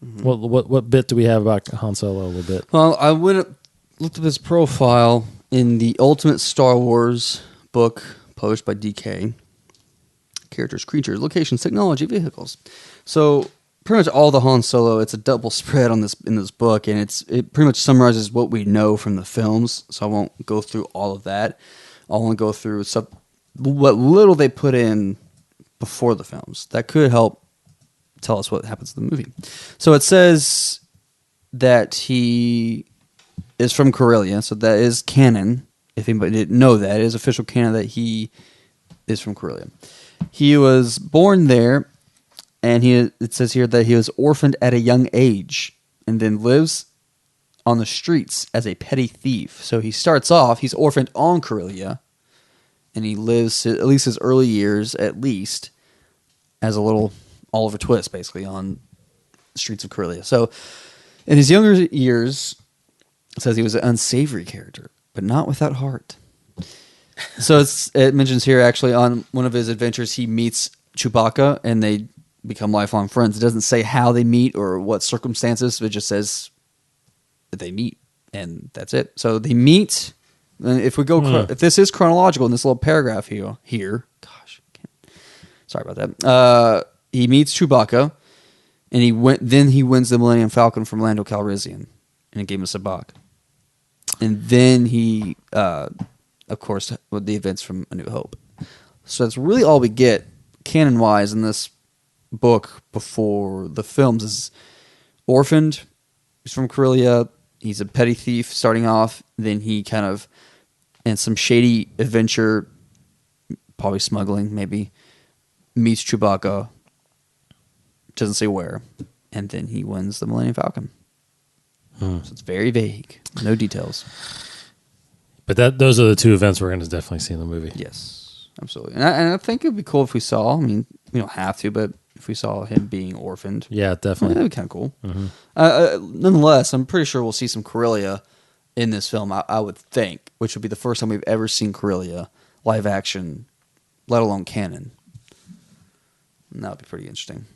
[SPEAKER 3] What bit do we have about Han Solo? A little bit.
[SPEAKER 4] Well, I would have looked at his profile in the Ultimate Star Wars book published by DK. Characters, creatures, locations, technology, vehicles. So pretty much all the Han Solo, it's a double spread in this book, and it pretty much summarizes what we know from the films. So I won't go through all of that. I want to go through what little they put in before the films that could help tell us what happens in the movie. So it says that he is from Corellia, so that is canon. If anybody didn't know that, it is official canon that he is from Corellia. He was born there, and it says here that he was orphaned at a young age, and then lives on the streets as a petty thief. So he starts off, he's orphaned on Corellia, and he lives at least his early years, at least, as a little Oliver Twist, basically, on the streets of Corellia. So in his younger years, it says he was an unsavory character, but not without heart. So it mentions here, actually, on one of his adventures, he meets Chewbacca, and they become lifelong friends. It doesn't say how they meet or what circumstances. It just says that they meet, and that's it. So they meet. And if we go, if this is chronological in this little paragraph here, gosh, sorry about that. He meets Chewbacca, and then he wins the Millennium Falcon from Lando Calrissian, and it gave him a sabacc. And then he of course, with the events from A New Hope. So that's really all we get canon-wise in this book before the films. Is orphaned. He's from Corellia. He's a petty thief starting off. Then he kind of, in some shady adventure, probably smuggling, maybe, meets Chewbacca. Doesn't say where. And then he wins the Millennium Falcon. So it's very vague. No details.
[SPEAKER 3] But those are the two events we're going to definitely see in the movie.
[SPEAKER 4] Yes, absolutely. And I think it would be cool if we saw, I mean, we don't have to, but if we saw him being orphaned.
[SPEAKER 3] Yeah, definitely.
[SPEAKER 4] That'd be kind of cool. Nonetheless, I'm pretty sure we'll see some Corellia in this film, I would think, which would be the first time we've ever seen Corellia live action, let alone canon. And that would be pretty interesting.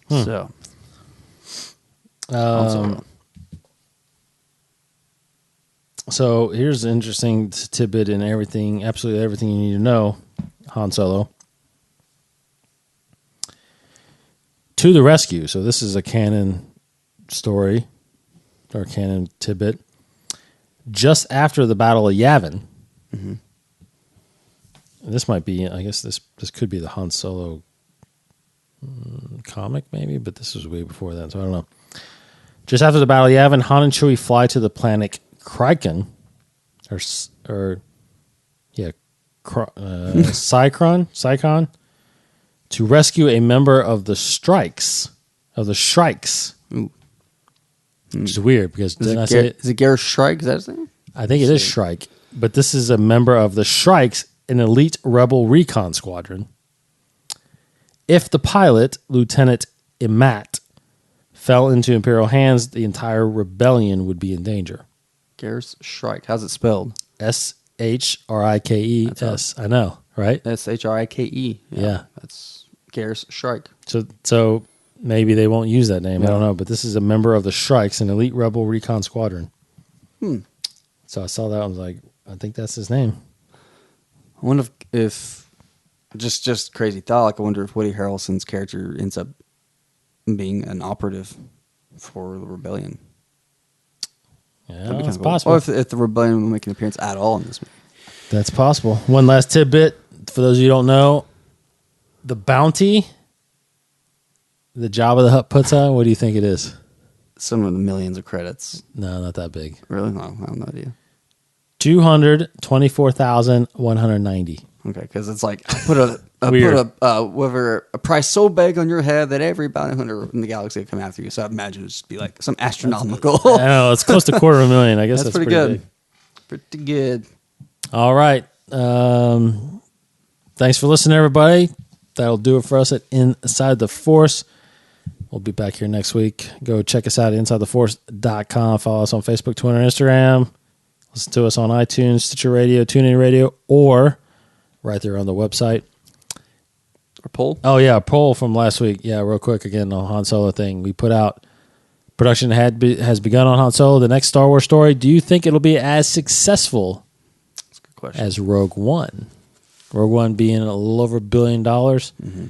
[SPEAKER 4] So,
[SPEAKER 3] so here's an interesting tidbit in everything, absolutely everything you need to know. Han Solo to the rescue. So this is a canon story or canon tidbit. Just after the Battle of Yavin, and this might be, I guess this could be the Han Solo comic maybe, but this was way before that, so I don't know. Just after the Battle of Yavin, Han and Chewie fly to the planet Kryken, Sychon, to rescue a member of the Shrikes.
[SPEAKER 4] Ooh.
[SPEAKER 3] Which is weird because
[SPEAKER 4] is it Garrus Shrike? Is that his name?
[SPEAKER 3] I think it is Shrike, but this is a member of the Shrikes, an elite rebel recon squadron. If the pilot, Lieutenant Imat, fell into Imperial hands, the entire rebellion would be in danger.
[SPEAKER 4] Garrus Shrike. How's it spelled?
[SPEAKER 3] Shrikes. I know, right?
[SPEAKER 4] Shrike.
[SPEAKER 3] Yeah.
[SPEAKER 4] That's Garrus Shrike.
[SPEAKER 3] So maybe they won't use that name. I don't know. But this is a member of the Shrikes, an elite rebel recon squadron. So I saw that. I was like, I think that's his name.
[SPEAKER 4] I wonder if just crazy thought. Like, I wonder if Woody Harrelson's character ends up being an operative for the rebellion.
[SPEAKER 3] Yeah, that's possible.
[SPEAKER 4] Or if the rebellion will make an appearance at all in this movie.
[SPEAKER 3] That's possible. One last tidbit for those of you who don't know: the bounty the Jabba the Hutt puts on. What do you think it is?
[SPEAKER 4] Some of the millions of credits.
[SPEAKER 3] No, not that big.
[SPEAKER 4] Really? No, I have no idea.
[SPEAKER 3] 224,190.
[SPEAKER 4] Okay, because it's like put a price so big on your head that every bounty hunter in the galaxy would come after you. So I imagine it'd just be like some astronomical.
[SPEAKER 3] I know, it's close to $250,000. I guess that's pretty
[SPEAKER 4] good.
[SPEAKER 3] big.
[SPEAKER 4] Pretty good.
[SPEAKER 3] All right. Thanks for listening, everybody. That'll do it for us at Inside the Force. We'll be back here next week. Go check us out at InsideTheForce.com. Follow us on Facebook, Twitter, and Instagram. Listen to us on iTunes, Stitcher Radio, TuneIn Radio, or right there on the website.
[SPEAKER 4] Our poll?
[SPEAKER 3] Oh, yeah, a poll from last week. Yeah, real quick, again, on Han Solo thing. We put out, production has begun on Han Solo, the next Star Wars story. Do you think it'll be as successful
[SPEAKER 4] That's a good question.
[SPEAKER 3] as Rogue One? Rogue One being a little over $1 billion.
[SPEAKER 4] Mm-hmm.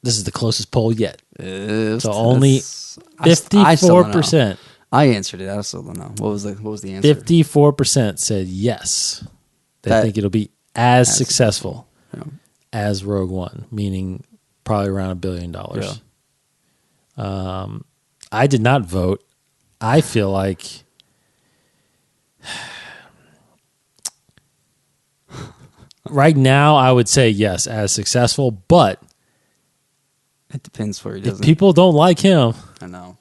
[SPEAKER 3] This is the closest poll yet.
[SPEAKER 4] So
[SPEAKER 3] only 54%.
[SPEAKER 4] I answered it. I still don't know. What was the answer?
[SPEAKER 3] 54% said yes. They think it'll be as successful as Rogue One, meaning probably around $1 billion.
[SPEAKER 4] Yeah.
[SPEAKER 3] I did not vote. I feel like right now I would say yes, as successful, but
[SPEAKER 4] It depends where he
[SPEAKER 3] if
[SPEAKER 4] doesn't.
[SPEAKER 3] people don't like him,
[SPEAKER 4] I know.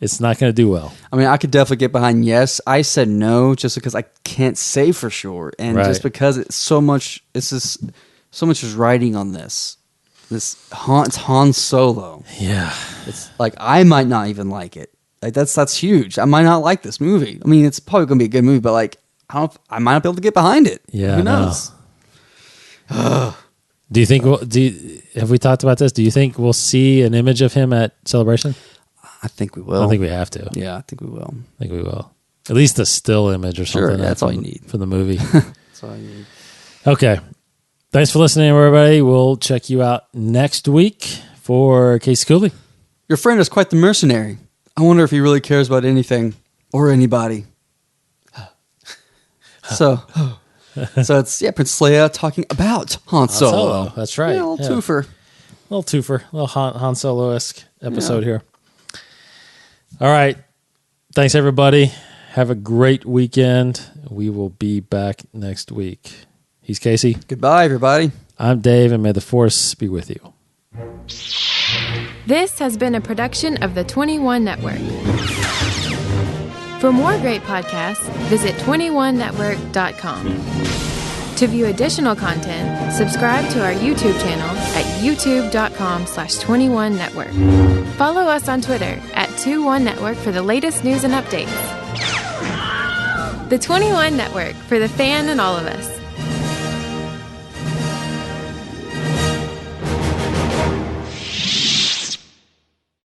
[SPEAKER 3] it's not going to do well.
[SPEAKER 4] I mean, I could definitely get behind yes. I said no just because I can't say for sure, and just because it's so much. It's just so much is riding on this. It's Han Solo.
[SPEAKER 3] Yeah,
[SPEAKER 4] It's like I might not even like it. Like that's huge. I might not like this movie. I mean, it's probably going to be a good movie, but like I might not be able to get behind it.
[SPEAKER 3] Yeah,
[SPEAKER 4] who knows?
[SPEAKER 3] Do you think have we talked about this? Do you think we'll see an image of him at Celebration?
[SPEAKER 4] I think we will.
[SPEAKER 3] I think we have to.
[SPEAKER 4] Yeah, I think we will.
[SPEAKER 3] I think we will. At least a still image or something.
[SPEAKER 4] Sure, that's all you need
[SPEAKER 3] for the movie.
[SPEAKER 4] That's all you need.
[SPEAKER 3] Okay. Thanks for listening, everybody. We'll check you out next week for Casey Cooley.
[SPEAKER 4] Your friend is quite the mercenary. I wonder if he really cares about anything or anybody. So it's Prince Leia talking about Han Solo.
[SPEAKER 3] That's right.
[SPEAKER 4] Yeah, a little twofer.
[SPEAKER 3] A little Han Solo-esque episode here. All right. Thanks, everybody. Have a great weekend. We will be back next week. He's Casey.
[SPEAKER 4] Goodbye, everybody.
[SPEAKER 3] I'm Dave, and may the Force be with you.
[SPEAKER 5] This has been a production of the 21 Network. For more great podcasts, visit 21network.com. To view additional content, subscribe to our YouTube channel at youtube.com/21network. Follow us on Twitter at 21network for the latest news and updates. The 21 Network, for the fan and all of us.